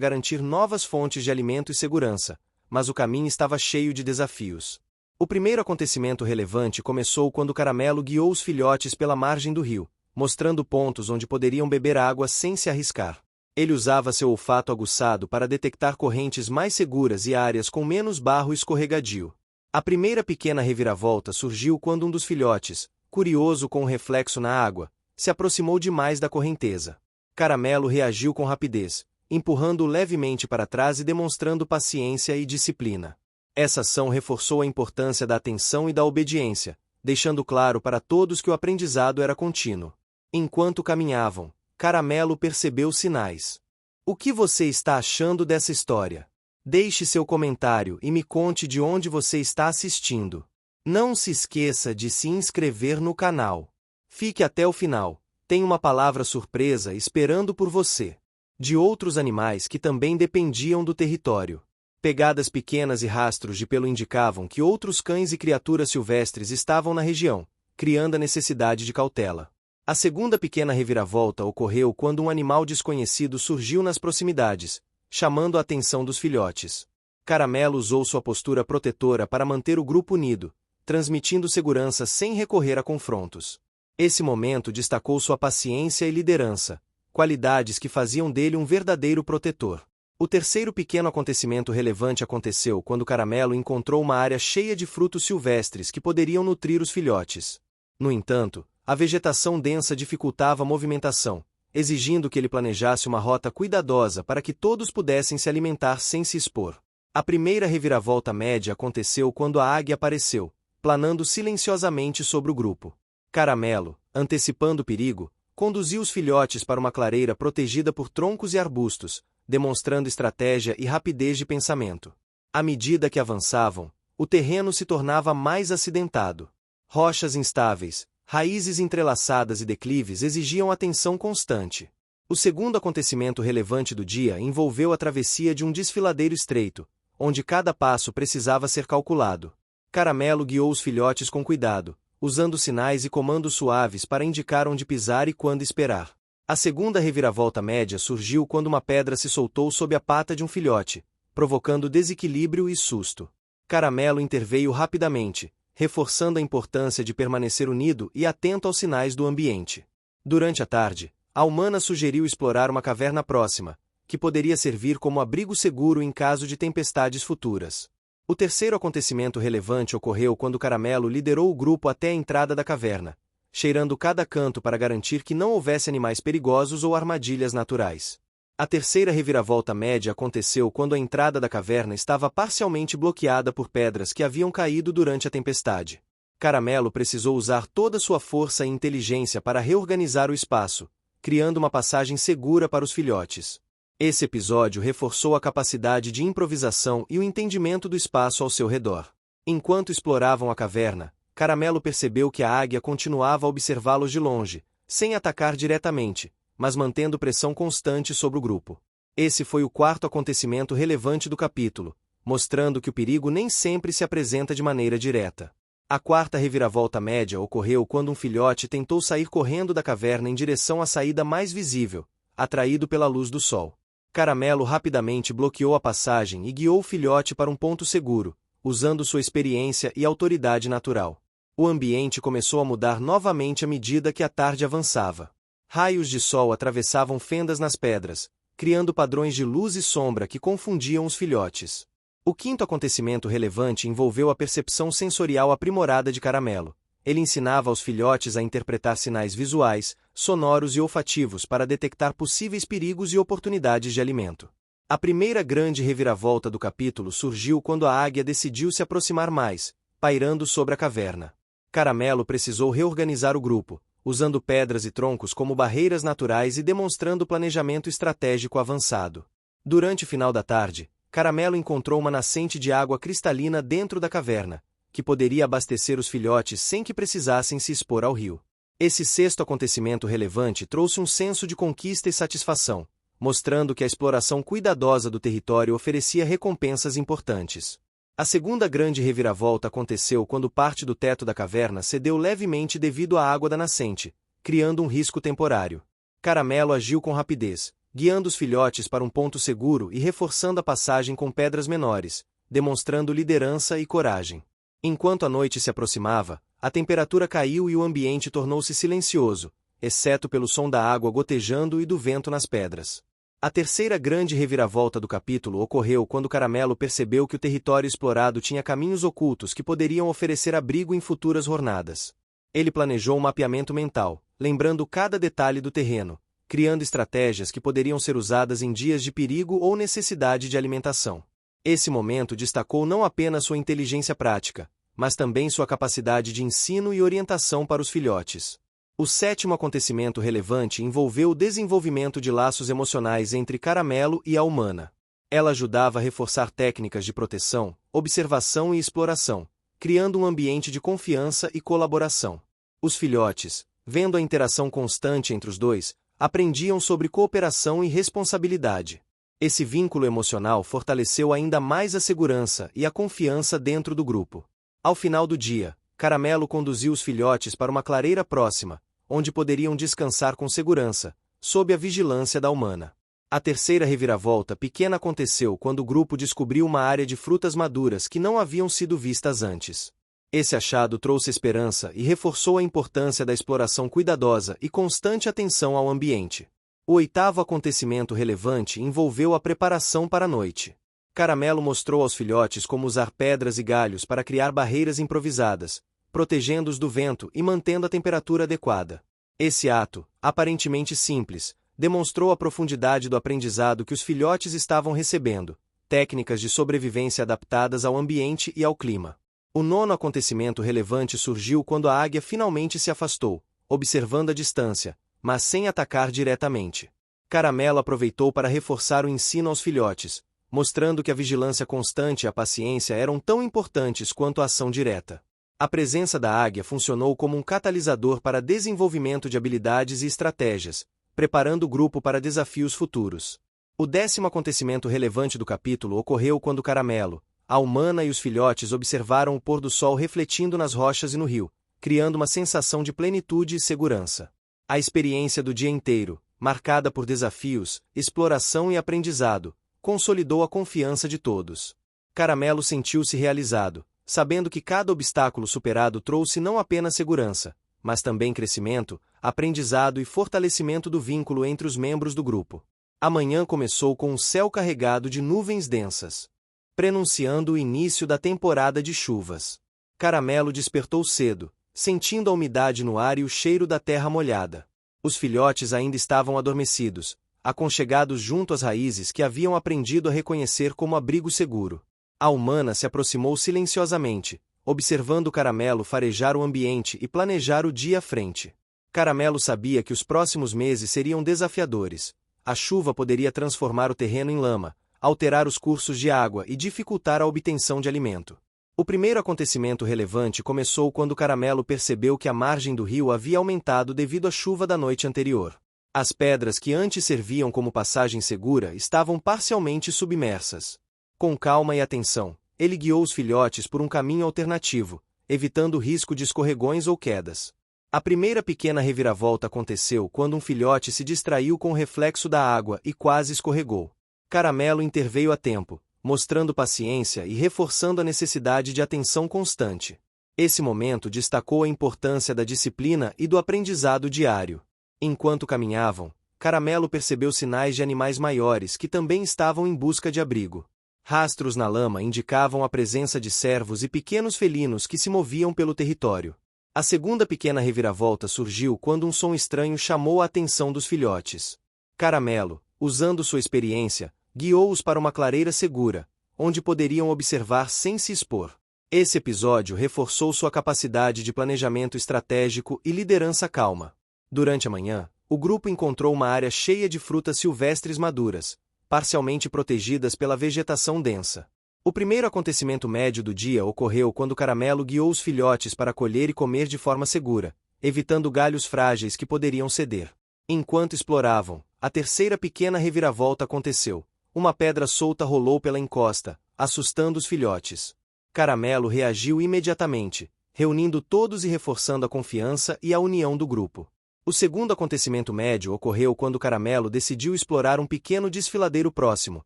garantir novas fontes de alimento e segurança, mas o caminho estava cheio de desafios. O primeiro acontecimento relevante começou quando Caramelo guiou os filhotes pela margem do rio, mostrando pontos onde poderiam beber água sem se arriscar. Ele usava seu olfato aguçado para detectar correntes mais seguras e áreas com menos barro escorregadio. A primeira pequena reviravolta surgiu quando um dos filhotes, curioso com o reflexo na água, se aproximou demais da correnteza. Caramelo reagiu com rapidez, empurrando-o levemente para trás e demonstrando paciência e disciplina. Essa ação reforçou a importância da atenção e da obediência, deixando claro para todos que o aprendizado era contínuo. Enquanto caminhavam, Caramelo percebeu sinais. O que você está achando dessa história? Deixe seu comentário e me conte de onde você está assistindo. Não se esqueça de se inscrever no canal. Fique até o final, tem uma palavra surpresa esperando por você. De outros animais que também dependiam do território. Pegadas pequenas e rastros de pelo indicavam que outros cães e criaturas silvestres estavam na região, criando a necessidade de cautela. A segunda pequena reviravolta ocorreu quando um animal desconhecido surgiu nas proximidades, chamando a atenção dos filhotes. Caramelo usou sua postura protetora para manter o grupo unido, transmitindo segurança sem recorrer a confrontos. Esse momento destacou sua paciência e liderança, qualidades que faziam dele um verdadeiro protetor. O terceiro pequeno acontecimento relevante aconteceu quando Caramelo encontrou uma área cheia de frutos silvestres que poderiam nutrir os filhotes. No entanto, a vegetação densa dificultava a movimentação, exigindo que ele planejasse uma rota cuidadosa para que todos pudessem se alimentar sem se expor. A primeira reviravolta média aconteceu quando a águia apareceu, planando silenciosamente sobre o grupo. Caramelo, antecipando o perigo, conduziu os filhotes para uma clareira protegida por troncos e arbustos, demonstrando estratégia e rapidez de pensamento. À medida que avançavam, o terreno se tornava mais acidentado. Rochas instáveis, raízes entrelaçadas e declives exigiam atenção constante. O segundo acontecimento relevante do dia envolveu a travessia de um desfiladeiro estreito, onde cada passo precisava ser calculado. Caramelo guiou os filhotes com cuidado, usando sinais e comandos suaves para indicar onde pisar e quando esperar. A segunda reviravolta média surgiu quando uma pedra se soltou sob a pata de um filhote, provocando desequilíbrio e susto. Caramelo interveio rapidamente, reforçando a importância de permanecer unido e atento aos sinais do ambiente. Durante a tarde, a humana sugeriu explorar uma caverna próxima, que poderia servir como abrigo seguro em caso de tempestades futuras. O terceiro acontecimento relevante ocorreu quando Caramelo liderou o grupo até a entrada da caverna, cheirando cada canto para garantir que não houvesse animais perigosos ou armadilhas naturais. A terceira reviravolta média aconteceu quando a entrada da caverna estava parcialmente bloqueada por pedras que haviam caído durante a tempestade. Caramelo precisou usar toda sua força e inteligência para reorganizar o espaço, criando uma passagem segura para os filhotes. Esse episódio reforçou a capacidade de improvisação e o entendimento do espaço ao seu redor. Enquanto exploravam a caverna, Caramelo percebeu que a águia continuava a observá-los de longe, sem atacar diretamente, mas mantendo pressão constante sobre o grupo. Esse foi o quarto acontecimento relevante do capítulo, mostrando que o perigo nem sempre se apresenta de maneira direta. A quarta reviravolta média ocorreu quando um filhote tentou sair correndo da caverna em direção à saída mais visível, atraído pela luz do sol. Caramelo rapidamente bloqueou a passagem e guiou o filhote para um ponto seguro, usando sua experiência e autoridade natural. O ambiente começou a mudar novamente à medida que a tarde avançava. Raios de sol atravessavam fendas nas pedras, criando padrões de luz e sombra que confundiam os filhotes. O quinto acontecimento relevante envolveu a percepção sensorial aprimorada de Caramelo. Ele ensinava aos filhotes a interpretar sinais visuais, sonoros e olfativos para detectar possíveis perigos e oportunidades de alimento. A primeira grande reviravolta do capítulo surgiu quando a águia decidiu se aproximar mais, pairando sobre a caverna. Caramelo precisou reorganizar o grupo, usando pedras e troncos como barreiras naturais e demonstrando planejamento estratégico avançado. Durante o final da tarde, Caramelo encontrou uma nascente de água cristalina dentro da caverna, que poderia abastecer os filhotes sem que precisassem se expor ao rio. Esse sexto acontecimento relevante trouxe um senso de conquista e satisfação, mostrando que a exploração cuidadosa do território oferecia recompensas importantes. A segunda grande reviravolta aconteceu quando parte do teto da caverna cedeu levemente devido à água da nascente, criando um risco temporário. Caramelo agiu com rapidez, guiando os filhotes para um ponto seguro e reforçando a passagem com pedras menores, demonstrando liderança e coragem. Enquanto a noite se aproximava, a temperatura caiu e o ambiente tornou-se silencioso, exceto pelo som da água gotejando e do vento nas pedras. A terceira grande reviravolta do capítulo ocorreu quando Caramelo percebeu que o território explorado tinha caminhos ocultos que poderiam oferecer abrigo em futuras jornadas. Ele planejou um mapeamento mental, lembrando cada detalhe do terreno, criando estratégias que poderiam ser usadas em dias de perigo ou necessidade de alimentação. Esse momento destacou não apenas sua inteligência prática, mas também sua capacidade de ensino e orientação para os filhotes. O sétimo acontecimento relevante envolveu o desenvolvimento de laços emocionais entre Caramelo e a humana. Ela ajudava a reforçar técnicas de proteção, observação e exploração, criando um ambiente de confiança e colaboração. Os filhotes, vendo a interação constante entre os dois, aprendiam sobre cooperação e responsabilidade. Esse vínculo emocional fortaleceu ainda mais a segurança e a confiança dentro do grupo. Ao final do dia, Caramelo conduziu os filhotes para uma clareira próxima, onde poderiam descansar com segurança, sob a vigilância da humana. A terceira reviravolta pequena aconteceu quando o grupo descobriu uma área de frutas maduras que não haviam sido vistas antes. Esse achado trouxe esperança e reforçou a importância da exploração cuidadosa e constante atenção ao ambiente. O oitavo acontecimento relevante envolveu a preparação para a noite. Caramelo mostrou aos filhotes como usar pedras e galhos para criar barreiras improvisadas, protegendo-os do vento e mantendo a temperatura adequada. Esse ato, aparentemente simples, demonstrou a profundidade do aprendizado que os filhotes estavam recebendo, técnicas de sobrevivência adaptadas ao ambiente e ao clima. O nono acontecimento relevante surgiu quando a águia finalmente se afastou, observando a distância, mas sem atacar diretamente. Caramelo aproveitou para reforçar o ensino aos filhotes, mostrando que a vigilância constante e a paciência eram tão importantes quanto a ação direta. A presença da águia funcionou como um catalisador para desenvolvimento de habilidades e estratégias, preparando o grupo para desafios futuros. O décimo acontecimento relevante do capítulo ocorreu quando Caramelo, a humana e os filhotes observaram o pôr do sol refletindo nas rochas e no rio, criando uma sensação de plenitude e segurança. A experiência do dia inteiro, marcada por desafios, exploração e aprendizado, consolidou a confiança de todos. Caramelo sentiu-se realizado, sabendo que cada obstáculo superado trouxe não apenas segurança, mas também crescimento, aprendizado e fortalecimento do vínculo entre os membros do grupo. A manhã começou com um céu carregado de nuvens densas, prenunciando o início da temporada de chuvas. Caramelo despertou cedo, sentindo a umidade no ar e o cheiro da terra molhada. Os filhotes ainda estavam adormecidos, aconchegados junto às raízes que haviam aprendido a reconhecer como abrigo seguro. A humana se aproximou silenciosamente, observando Caramelo farejar o ambiente e planejar o dia à frente. Caramelo sabia que os próximos meses seriam desafiadores. A chuva poderia transformar o terreno em lama, alterar os cursos de água e dificultar a obtenção de alimento. O primeiro acontecimento relevante começou quando Caramelo percebeu que a margem do rio havia aumentado devido à chuva da noite anterior. As pedras que antes serviam como passagem segura estavam parcialmente submersas. Com calma e atenção, ele guiou os filhotes por um caminho alternativo, evitando o risco de escorregões ou quedas. A primeira pequena reviravolta aconteceu quando um filhote se distraiu com o reflexo da água e quase escorregou. Caramelo interveio a tempo, mostrando paciência e reforçando a necessidade de atenção constante. Esse momento destacou a importância da disciplina e do aprendizado diário. Enquanto caminhavam, Caramelo percebeu sinais de animais maiores que também estavam em busca de abrigo. Rastros na lama indicavam a presença de cervos e pequenos felinos que se moviam pelo território. A segunda pequena reviravolta surgiu quando um som estranho chamou a atenção dos filhotes. Caramelo, usando sua experiência, guiou-os para uma clareira segura, onde poderiam observar sem se expor. Esse episódio reforçou sua capacidade de planejamento estratégico e liderança calma. Durante a manhã, o grupo encontrou uma área cheia de frutas silvestres maduras, parcialmente protegidas pela vegetação densa. O primeiro acontecimento médio do dia ocorreu quando Caramelo guiou os filhotes para colher e comer de forma segura, evitando galhos frágeis que poderiam ceder. Enquanto exploravam, a terceira pequena reviravolta aconteceu. Uma pedra solta rolou pela encosta, assustando os filhotes. Caramelo reagiu imediatamente, reunindo todos e reforçando a confiança e a união do grupo. O segundo acontecimento médio ocorreu quando Caramelo decidiu explorar um pequeno desfiladeiro próximo,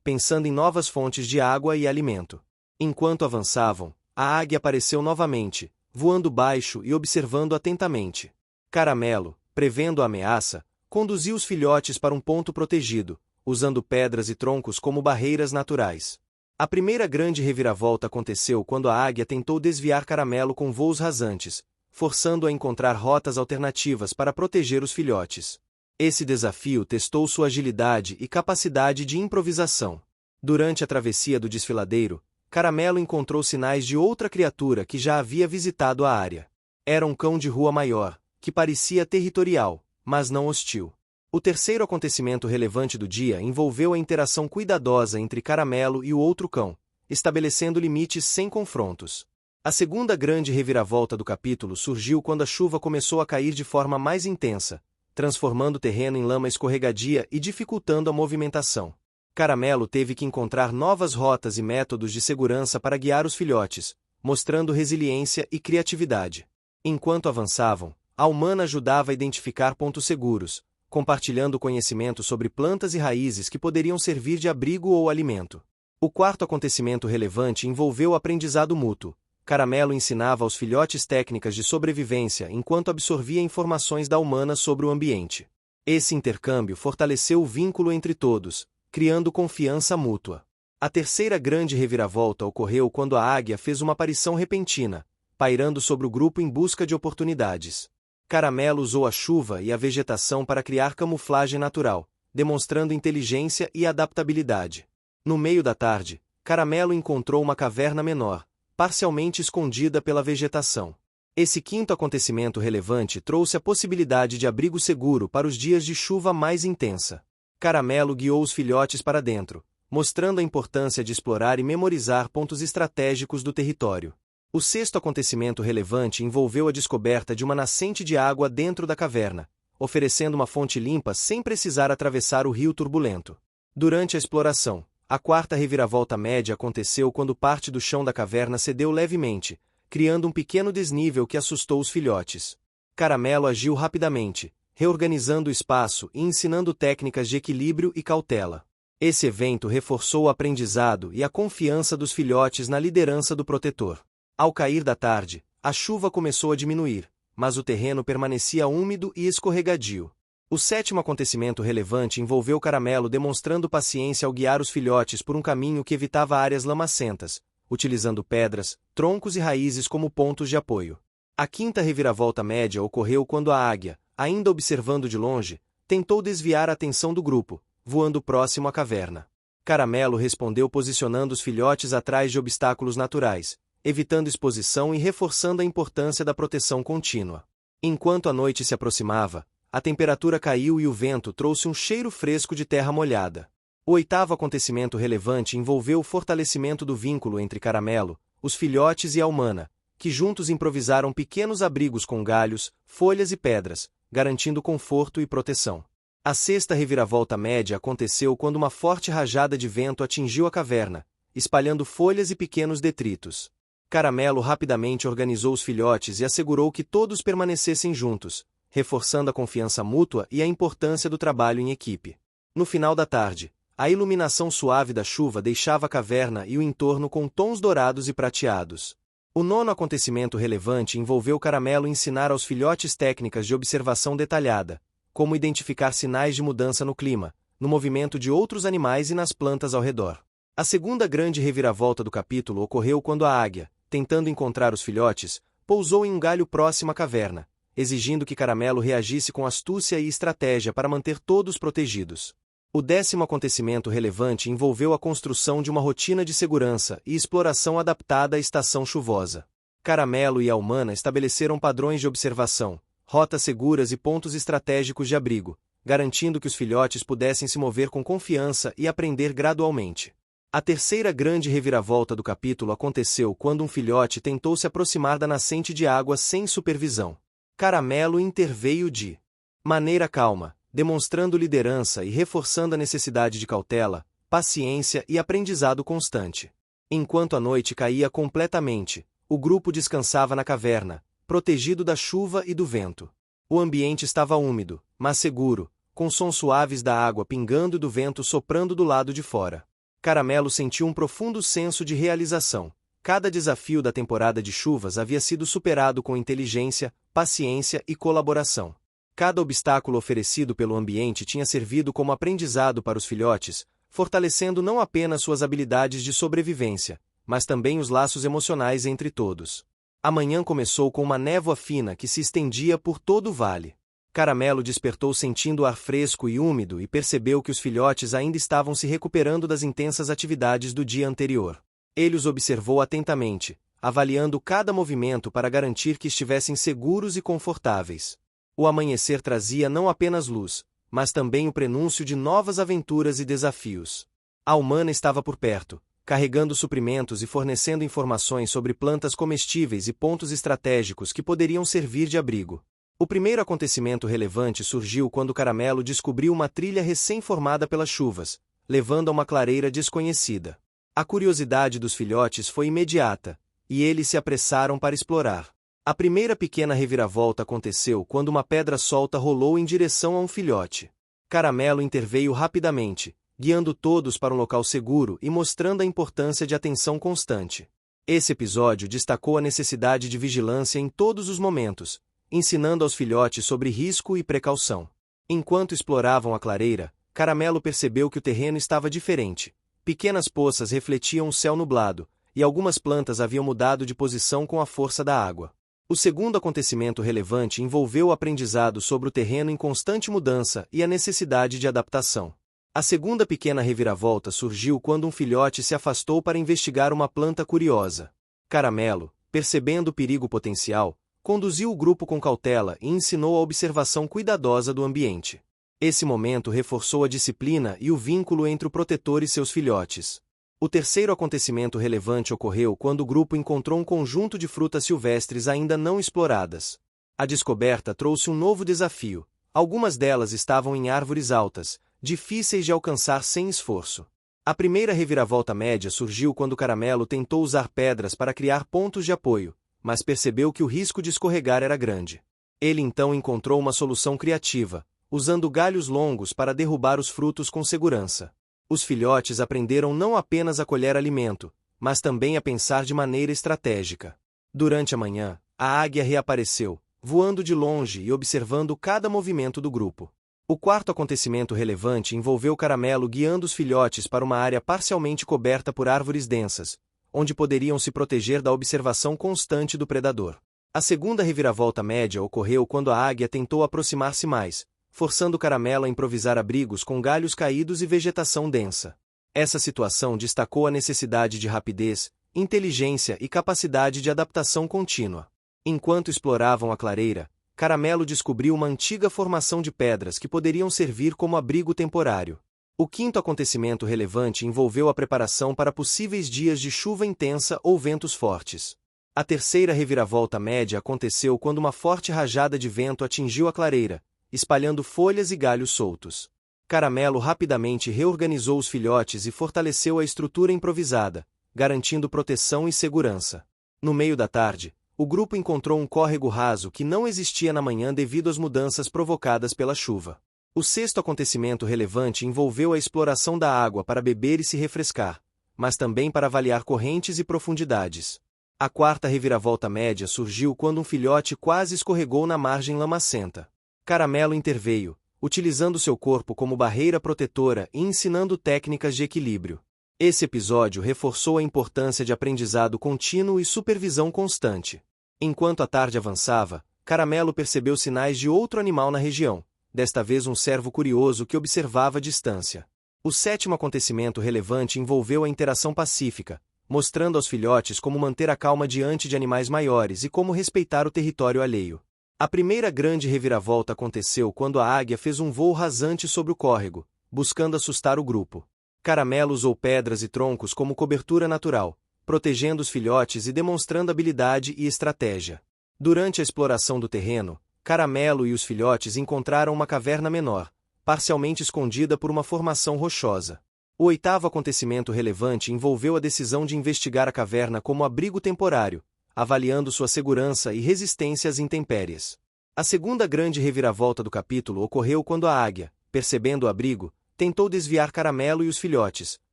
pensando em novas fontes de água e alimento. Enquanto avançavam, a águia apareceu novamente, voando baixo e observando atentamente. Caramelo, prevendo a ameaça, conduziu os filhotes para um ponto protegido, usando pedras e troncos como barreiras naturais. A primeira grande reviravolta aconteceu quando a águia tentou desviar Caramelo com voos rasantes, forçando-o a encontrar rotas alternativas para proteger os filhotes. Esse desafio testou sua agilidade e capacidade de improvisação. Durante a travessia do desfiladeiro, Caramelo encontrou sinais de outra criatura que já havia visitado a área. Era um cão de rua maior, que parecia territorial, mas não hostil. O terceiro acontecimento relevante do dia envolveu a interação cuidadosa entre Caramelo e o outro cão, estabelecendo limites sem confrontos. A segunda grande reviravolta do capítulo surgiu quando a chuva começou a cair de forma mais intensa, transformando o terreno em lama escorregadia e dificultando a movimentação. Caramelo teve que encontrar novas rotas e métodos de segurança para guiar os filhotes, mostrando resiliência e criatividade. Enquanto avançavam, a humana ajudava a identificar pontos seguros, compartilhando conhecimento sobre plantas e raízes que poderiam servir de abrigo ou alimento. O quarto acontecimento relevante envolveu o aprendizado mútuo. Caramelo ensinava aos filhotes técnicas de sobrevivência enquanto absorvia informações da humana sobre o ambiente. Esse intercâmbio fortaleceu o vínculo entre todos, criando confiança mútua. A terceira grande reviravolta ocorreu quando a águia fez uma aparição repentina, pairando sobre o grupo em busca de oportunidades. Caramelo usou a chuva e a vegetação para criar camuflagem natural, demonstrando inteligência e adaptabilidade. No meio da tarde, Caramelo encontrou uma caverna menor, parcialmente escondida pela vegetação. Esse quinto acontecimento relevante trouxe a possibilidade de abrigo seguro para os dias de chuva mais intensa. Caramelo guiou os filhotes para dentro, mostrando a importância de explorar e memorizar pontos estratégicos do território. O sexto acontecimento relevante envolveu a descoberta de uma nascente de água dentro da caverna, oferecendo uma fonte limpa sem precisar atravessar o rio turbulento. Durante a exploração, a quarta reviravolta média aconteceu quando parte do chão da caverna cedeu levemente, criando um pequeno desnível que assustou os filhotes. Caramelo agiu rapidamente, reorganizando o espaço e ensinando técnicas de equilíbrio e cautela. Esse evento reforçou o aprendizado e a confiança dos filhotes na liderança do protetor. Ao cair da tarde, a chuva começou a diminuir, mas o terreno permanecia úmido e escorregadio. O sétimo acontecimento relevante envolveu Caramelo demonstrando paciência ao guiar os filhotes por um caminho que evitava áreas lamacentas, utilizando pedras, troncos e raízes como pontos de apoio. A quinta reviravolta média ocorreu quando a águia, ainda observando de longe, tentou desviar a atenção do grupo, voando próximo à caverna. Caramelo respondeu posicionando os filhotes atrás de obstáculos naturais, evitando exposição e reforçando a importância da proteção contínua. Enquanto a noite se aproximava, a temperatura caiu e o vento trouxe um cheiro fresco de terra molhada. O oitavo acontecimento relevante envolveu o fortalecimento do vínculo entre Caramelo, os filhotes e a humana, que juntos improvisaram pequenos abrigos com galhos, folhas e pedras, garantindo conforto e proteção. A sexta reviravolta média aconteceu quando uma forte rajada de vento atingiu a caverna, espalhando folhas e pequenos detritos. Caramelo rapidamente organizou os filhotes e assegurou que todos permanecessem juntos, reforçando a confiança mútua e a importância do trabalho em equipe. No final da tarde, a iluminação suave da chuva deixava a caverna e o entorno com tons dourados e prateados. O nono acontecimento relevante envolveu Caramelo ensinar aos filhotes técnicas de observação detalhada, como identificar sinais de mudança no clima, no movimento de outros animais e nas plantas ao redor. A segunda grande reviravolta do capítulo ocorreu quando a águia, tentando encontrar os filhotes, pousou em um galho próximo à caverna, exigindo que Caramelo reagisse com astúcia e estratégia para manter todos protegidos. O décimo acontecimento relevante envolveu a construção de uma rotina de segurança e exploração adaptada à estação chuvosa. Caramelo e a humana estabeleceram padrões de observação, rotas seguras e pontos estratégicos de abrigo, garantindo que os filhotes pudessem se mover com confiança e aprender gradualmente. A terceira grande reviravolta do capítulo aconteceu quando um filhote tentou se aproximar da nascente de água sem supervisão. Caramelo interveio de maneira calma, demonstrando liderança e reforçando a necessidade de cautela, paciência e aprendizado constante. Enquanto a noite caía completamente, o grupo descansava na caverna, protegido da chuva e do vento. O ambiente estava úmido, mas seguro, com sons suaves da água pingando e do vento soprando do lado de fora. Caramelo sentiu um profundo senso de realização. Cada desafio da temporada de chuvas havia sido superado com inteligência, paciência e colaboração. Cada obstáculo oferecido pelo ambiente tinha servido como aprendizado para os filhotes, fortalecendo não apenas suas habilidades de sobrevivência, mas também os laços emocionais entre todos. A manhã começou com uma névoa fina que se estendia por todo o vale. Caramelo despertou sentindo o ar fresco e úmido e percebeu que os filhotes ainda estavam se recuperando das intensas atividades do dia anterior. Ele os observou atentamente, avaliando cada movimento para garantir que estivessem seguros e confortáveis. O amanhecer trazia não apenas luz, mas também o prenúncio de novas aventuras e desafios. A humana estava por perto, carregando suprimentos e fornecendo informações sobre plantas comestíveis e pontos estratégicos que poderiam servir de abrigo. O primeiro acontecimento relevante surgiu quando Caramelo descobriu uma trilha recém-formada pelas chuvas, levando a uma clareira desconhecida. A curiosidade dos filhotes foi imediata, e eles se apressaram para explorar. A primeira pequena reviravolta aconteceu quando uma pedra solta rolou em direção a um filhote. Caramelo interveio rapidamente, guiando todos para um local seguro e mostrando a importância de atenção constante. Esse episódio destacou a necessidade de vigilância em todos os momentos, ensinando aos filhotes sobre risco e precaução. Enquanto exploravam a clareira, Caramelo percebeu que o terreno estava diferente. Pequenas poças refletiam o céu nublado, e algumas plantas haviam mudado de posição com a força da água. O segundo acontecimento relevante envolveu o aprendizado sobre o terreno em constante mudança e a necessidade de adaptação. A segunda pequena reviravolta surgiu quando um filhote se afastou para investigar uma planta curiosa. Caramelo, percebendo o perigo potencial, conduziu o grupo com cautela e ensinou a observação cuidadosa do ambiente. Esse momento reforçou a disciplina e o vínculo entre o protetor e seus filhotes. O terceiro acontecimento relevante ocorreu quando o grupo encontrou um conjunto de frutas silvestres ainda não exploradas. A descoberta trouxe um novo desafio. Algumas delas estavam em árvores altas, difíceis de alcançar sem esforço. A primeira reviravolta média surgiu quando Caramelo tentou usar pedras para criar pontos de apoio, mas percebeu que o risco de escorregar era grande. Ele então encontrou uma solução criativa, usando galhos longos para derrubar os frutos com segurança. Os filhotes aprenderam não apenas a colher alimento, mas também a pensar de maneira estratégica. Durante a manhã, a águia reapareceu, voando de longe e observando cada movimento do grupo. O quarto acontecimento relevante envolveu Caramelo guiando os filhotes para uma área parcialmente coberta por árvores densas, onde poderiam se proteger da observação constante do predador. A segunda reviravolta média ocorreu quando a águia tentou aproximar-se mais, forçando Caramelo a improvisar abrigos com galhos caídos e vegetação densa. Essa situação destacou a necessidade de rapidez, inteligência e capacidade de adaptação contínua. Enquanto exploravam a clareira, Caramelo descobriu uma antiga formação de pedras que poderiam servir como abrigo temporário. O quinto acontecimento relevante envolveu a preparação para possíveis dias de chuva intensa ou ventos fortes. A terceira reviravolta média aconteceu quando uma forte rajada de vento atingiu a clareira, espalhando folhas e galhos soltos. Caramelo rapidamente reorganizou os filhotes e fortaleceu a estrutura improvisada, garantindo proteção e segurança. No meio da tarde, o grupo encontrou um córrego raso que não existia na manhã devido às mudanças provocadas pela chuva. O sexto acontecimento relevante envolveu a exploração da água para beber e se refrescar, mas também para avaliar correntes e profundidades. A quarta reviravolta média surgiu quando um filhote quase escorregou na margem lamacenta. Caramelo interveio, utilizando seu corpo como barreira protetora e ensinando técnicas de equilíbrio. Esse episódio reforçou a importância de aprendizado contínuo e supervisão constante. Enquanto a tarde avançava, Caramelo percebeu sinais de outro animal na região, desta vez um cervo curioso que observava à distância. O sétimo acontecimento relevante envolveu a interação pacífica, mostrando aos filhotes como manter a calma diante de animais maiores e como respeitar o território alheio. A primeira grande reviravolta aconteceu quando a águia fez um voo rasante sobre o córrego, buscando assustar o grupo. Caramelo usou pedras e troncos como cobertura natural, protegendo os filhotes e demonstrando habilidade e estratégia. Durante a exploração do terreno, Caramelo e os filhotes encontraram uma caverna menor, parcialmente escondida por uma formação rochosa. O oitavo acontecimento relevante envolveu a decisão de investigar a caverna como abrigo temporário, avaliando sua segurança e resistência às intempéries. A segunda grande reviravolta do capítulo ocorreu quando a águia, percebendo o abrigo, tentou desviar Caramelo e os filhotes,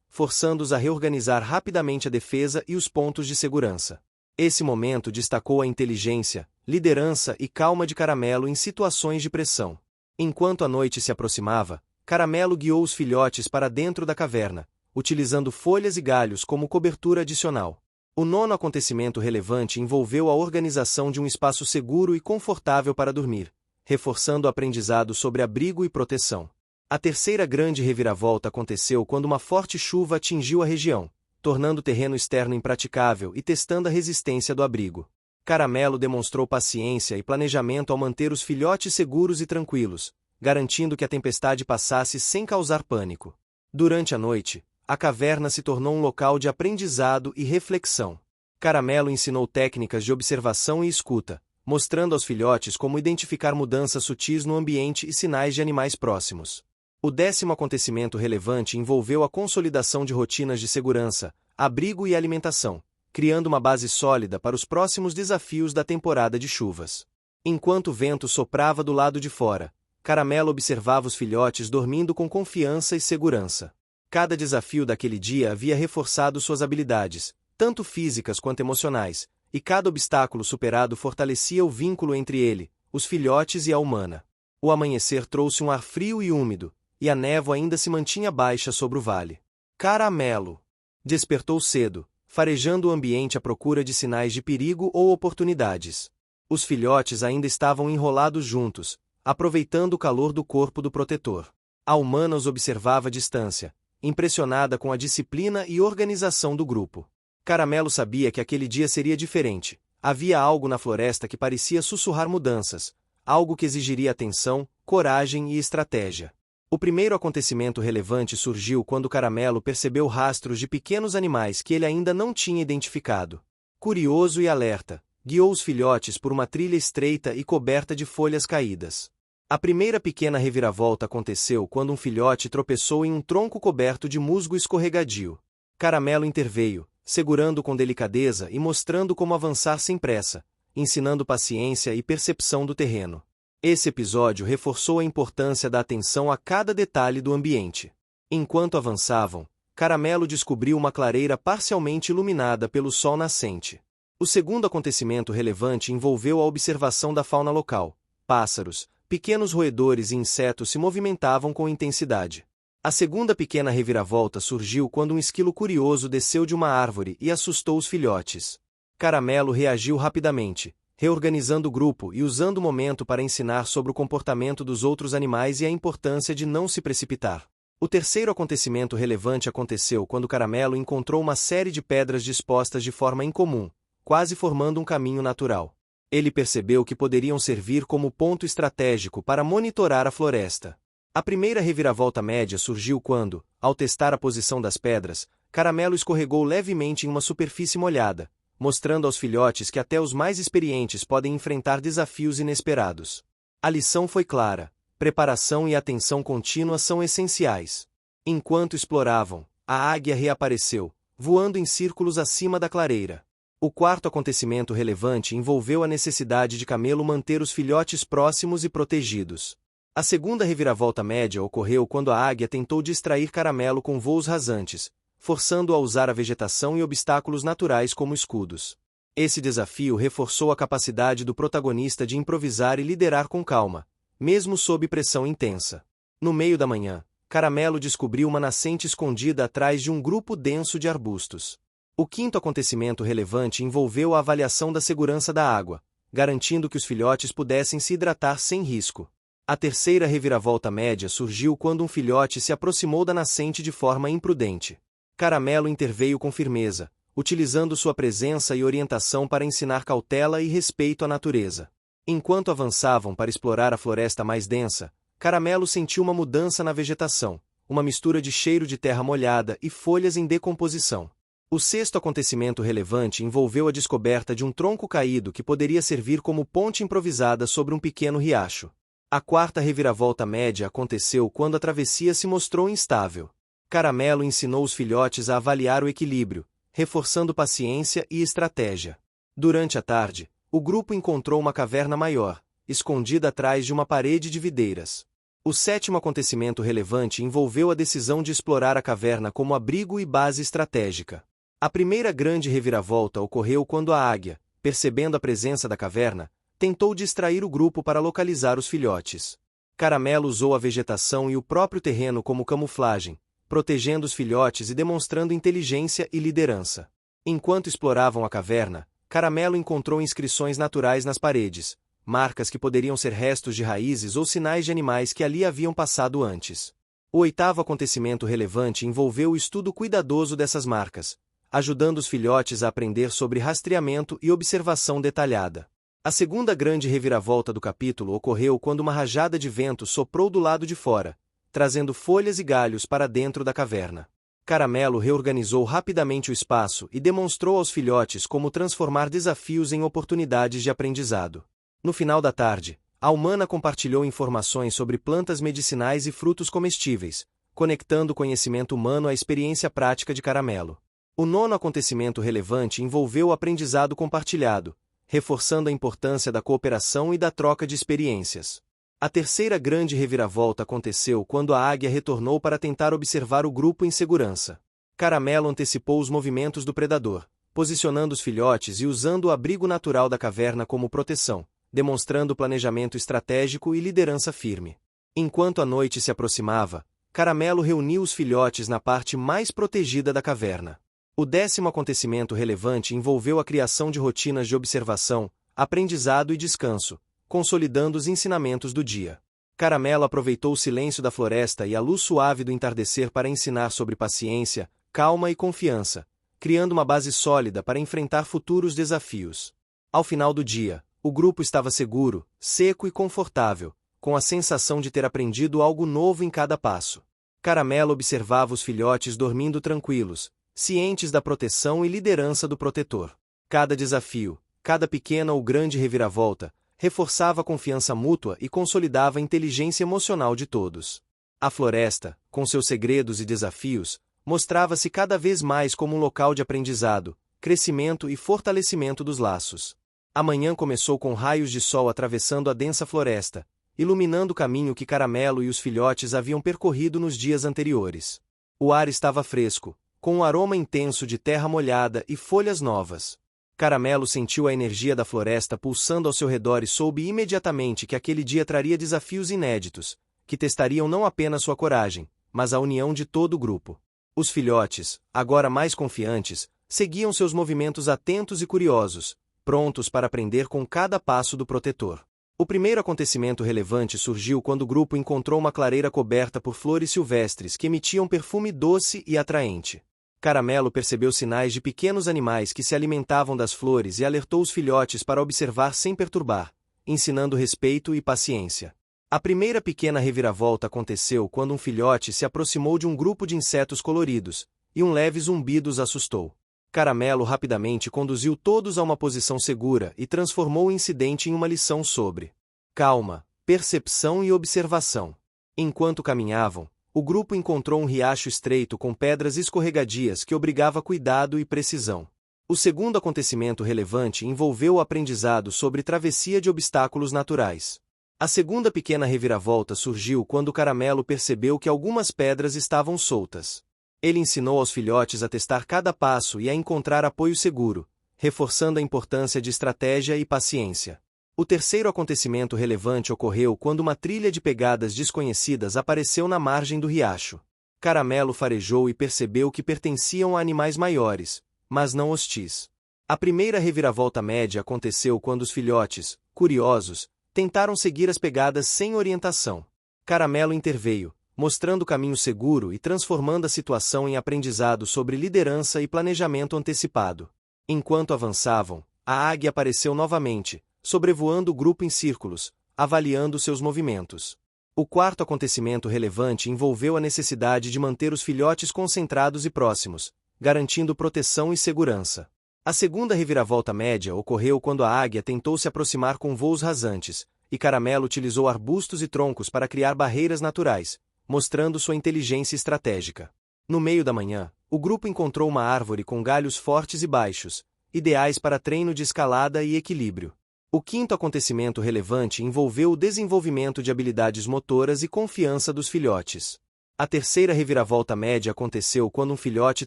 forçando-os a reorganizar rapidamente a defesa e os pontos de segurança. Esse momento destacou a inteligência, liderança e calma de Caramelo em situações de pressão. Enquanto a noite se aproximava, Caramelo guiou os filhotes para dentro da caverna, utilizando folhas e galhos como cobertura adicional. O nono acontecimento relevante envolveu a organização de um espaço seguro e confortável para dormir, reforçando o aprendizado sobre abrigo e proteção. A terceira grande reviravolta aconteceu quando uma forte chuva atingiu a região, tornando o terreno externo impraticável e testando a resistência do abrigo. Caramelo demonstrou paciência e planejamento ao manter os filhotes seguros e tranquilos, garantindo que a tempestade passasse sem causar pânico. Durante a noite, a caverna se tornou um local de aprendizado e reflexão. Caramelo ensinou técnicas de observação e escuta, mostrando aos filhotes como identificar mudanças sutis no ambiente e sinais de animais próximos. O 10º acontecimento relevante envolveu a consolidação de rotinas de segurança, abrigo e alimentação, criando uma base sólida para os próximos desafios da temporada de chuvas. Enquanto o vento soprava do lado de fora, Caramelo observava os filhotes dormindo com confiança e segurança. Cada desafio daquele dia havia reforçado suas habilidades, tanto físicas quanto emocionais, e cada obstáculo superado fortalecia o vínculo entre ele, os filhotes e a humana. O amanhecer trouxe um ar frio e úmido, e a névoa ainda se mantinha baixa sobre o vale. Caramelo despertou cedo, farejando o ambiente à procura de sinais de perigo ou oportunidades. Os filhotes ainda estavam enrolados juntos, aproveitando o calor do corpo do protetor. A humana os observava à distância, impressionada com a disciplina e organização do grupo. Caramelo sabia que aquele dia seria diferente. Havia algo na floresta que parecia sussurrar mudanças, algo que exigiria atenção, coragem e estratégia. O primeiro acontecimento relevante surgiu quando Caramelo percebeu rastros de pequenos animais que ele ainda não tinha identificado. Curioso e alerta, guiou os filhotes por uma trilha estreita e coberta de folhas caídas. A primeira pequena reviravolta aconteceu quando um filhote tropeçou em um tronco coberto de musgo escorregadio. Caramelo interveio, segurando com delicadeza e mostrando como avançar sem pressa, ensinando paciência e percepção do terreno. Esse episódio reforçou a importância da atenção a cada detalhe do ambiente. Enquanto avançavam, Caramelo descobriu uma clareira parcialmente iluminada pelo sol nascente. O segundo acontecimento relevante envolveu a observação da fauna local. Pássaros, pequenos roedores e insetos se movimentavam com intensidade. A segunda pequena reviravolta surgiu quando um esquilo curioso desceu de uma árvore e assustou os filhotes. Caramelo reagiu rapidamente, reorganizando o grupo e usando o momento para ensinar sobre o comportamento dos outros animais e a importância de não se precipitar. O terceiro acontecimento relevante aconteceu quando Caramelo encontrou uma série de pedras dispostas de forma incomum, quase formando um caminho natural. Ele percebeu que poderiam servir como ponto estratégico para monitorar a floresta. A primeira reviravolta média surgiu quando, ao testar a posição das pedras, Caramelo escorregou levemente em uma superfície molhada, mostrando aos filhotes que até os mais experientes podem enfrentar desafios inesperados. A lição foi clara: preparação e atenção contínua são essenciais. Enquanto exploravam, a águia reapareceu, voando em círculos acima da clareira. O quarto acontecimento relevante envolveu a necessidade de Camelo manter os filhotes próximos e protegidos. A segunda reviravolta média ocorreu quando a águia tentou distrair Caramelo com voos rasantes, forçando-o a usar a vegetação e obstáculos naturais como escudos. Esse desafio reforçou a capacidade do protagonista de improvisar e liderar com calma, mesmo sob pressão intensa. No meio da manhã, Caramelo descobriu uma nascente escondida atrás de um grupo denso de arbustos. O quinto acontecimento relevante envolveu a avaliação da segurança da água, garantindo que os filhotes pudessem se hidratar sem risco. A terceira reviravolta média surgiu quando um filhote se aproximou da nascente de forma imprudente. Caramelo interveio com firmeza, utilizando sua presença e orientação para ensinar cautela e respeito à natureza. Enquanto avançavam para explorar a floresta mais densa, Caramelo sentiu uma mudança na vegetação, uma mistura de cheiro de terra molhada e folhas em decomposição. O sexto acontecimento relevante envolveu a descoberta de um tronco caído que poderia servir como ponte improvisada sobre um pequeno riacho. A quarta reviravolta média aconteceu quando a travessia se mostrou instável. Caramelo ensinou os filhotes a avaliar o equilíbrio, reforçando paciência e estratégia. Durante a tarde, o grupo encontrou uma caverna maior, escondida atrás de uma parede de videiras. O sétimo acontecimento relevante envolveu a decisão de explorar a caverna como abrigo e base estratégica. A primeira grande reviravolta ocorreu quando a águia, percebendo a presença da caverna, tentou distrair o grupo para localizar os filhotes. Caramelo usou a vegetação e o próprio terreno como camuflagem, protegendo os filhotes e demonstrando inteligência e liderança. Enquanto exploravam a caverna, Caramelo encontrou inscrições naturais nas paredes, marcas que poderiam ser restos de raízes ou sinais de animais que ali haviam passado antes. O oitavo acontecimento relevante envolveu o estudo cuidadoso dessas marcas, ajudando os filhotes a aprender sobre rastreamento e observação detalhada. A segunda grande reviravolta do capítulo ocorreu quando uma rajada de vento soprou do lado de fora, trazendo folhas e galhos para dentro da caverna. Caramelo reorganizou rapidamente o espaço e demonstrou aos filhotes como transformar desafios em oportunidades de aprendizado. No final da tarde, a humana compartilhou informações sobre plantas medicinais e frutos comestíveis, conectando o conhecimento humano à experiência prática de Caramelo. O nono acontecimento relevante envolveu o aprendizado compartilhado, reforçando a importância da cooperação e da troca de experiências. A terceira grande reviravolta aconteceu quando a águia retornou para tentar observar o grupo em segurança. Caramelo antecipou os movimentos do predador, posicionando os filhotes e usando o abrigo natural da caverna como proteção, demonstrando planejamento estratégico e liderança firme. Enquanto a noite se aproximava, Caramelo reuniu os filhotes na parte mais protegida da caverna. O décimo acontecimento relevante envolveu a criação de rotinas de observação, aprendizado e descanso, consolidando os ensinamentos do dia. Caramelo aproveitou o silêncio da floresta e a luz suave do entardecer para ensinar sobre paciência, calma e confiança, criando uma base sólida para enfrentar futuros desafios. Ao final do dia, o grupo estava seguro, seco e confortável, com a sensação de ter aprendido algo novo em cada passo. Caramelo observava os filhotes dormindo tranquilos, cientes da proteção e liderança do protetor. Cada desafio, cada pequena ou grande reviravolta, reforçava a confiança mútua e consolidava a inteligência emocional de todos. A floresta, com seus segredos e desafios, mostrava-se cada vez mais como um local de aprendizado, crescimento e fortalecimento dos laços. A manhã começou com raios de sol atravessando a densa floresta, iluminando o caminho que Caramelo e os filhotes haviam percorrido nos dias anteriores. O ar estava fresco, com um aroma intenso de terra molhada e folhas novas. Caramelo sentiu a energia da floresta pulsando ao seu redor e soube imediatamente que aquele dia traria desafios inéditos, que testariam não apenas sua coragem, mas a união de todo o grupo. Os filhotes, agora mais confiantes, seguiam seus movimentos atentos e curiosos, prontos para aprender com cada passo do protetor. O primeiro acontecimento relevante surgiu quando o grupo encontrou uma clareira coberta por flores silvestres que emitiam perfume doce e atraente. Caramelo percebeu sinais de pequenos animais que se alimentavam das flores e alertou os filhotes para observar sem perturbar, ensinando respeito e paciência. A primeira pequena reviravolta aconteceu quando um filhote se aproximou de um grupo de insetos coloridos, e um leve zumbido os assustou. Caramelo rapidamente conduziu todos a uma posição segura e transformou o incidente em uma lição sobre calma, percepção e observação. Enquanto caminhavam, o grupo encontrou um riacho estreito com pedras escorregadias que obrigava cuidado e precisão. O segundo acontecimento relevante envolveu o aprendizado sobre travessia de obstáculos naturais. A segunda pequena reviravolta surgiu quando Caramelo percebeu que algumas pedras estavam soltas. Ele ensinou aos filhotes a testar cada passo e a encontrar apoio seguro, reforçando a importância de estratégia e paciência. O terceiro acontecimento relevante ocorreu quando uma trilha de pegadas desconhecidas apareceu na margem do riacho. Caramelo farejou e percebeu que pertenciam a animais maiores, mas não hostis. A primeira reviravolta média aconteceu quando os filhotes, curiosos, tentaram seguir as pegadas sem orientação. Caramelo interveio, mostrando o caminho seguro e transformando a situação em aprendizado sobre liderança e planejamento antecipado. Enquanto avançavam, a águia apareceu novamente, sobrevoando o grupo em círculos, avaliando seus movimentos. O quarto acontecimento relevante envolveu a necessidade de manter os filhotes concentrados e próximos, garantindo proteção e segurança. A segunda reviravolta média ocorreu quando a águia tentou se aproximar com voos rasantes, e Caramelo utilizou arbustos e troncos para criar barreiras naturais, mostrando sua inteligência estratégica. No meio da manhã, o grupo encontrou uma árvore com galhos fortes e baixos, ideais para treino de escalada e equilíbrio. O quinto acontecimento relevante envolveu o desenvolvimento de habilidades motoras e confiança dos filhotes. A terceira reviravolta média aconteceu quando um filhote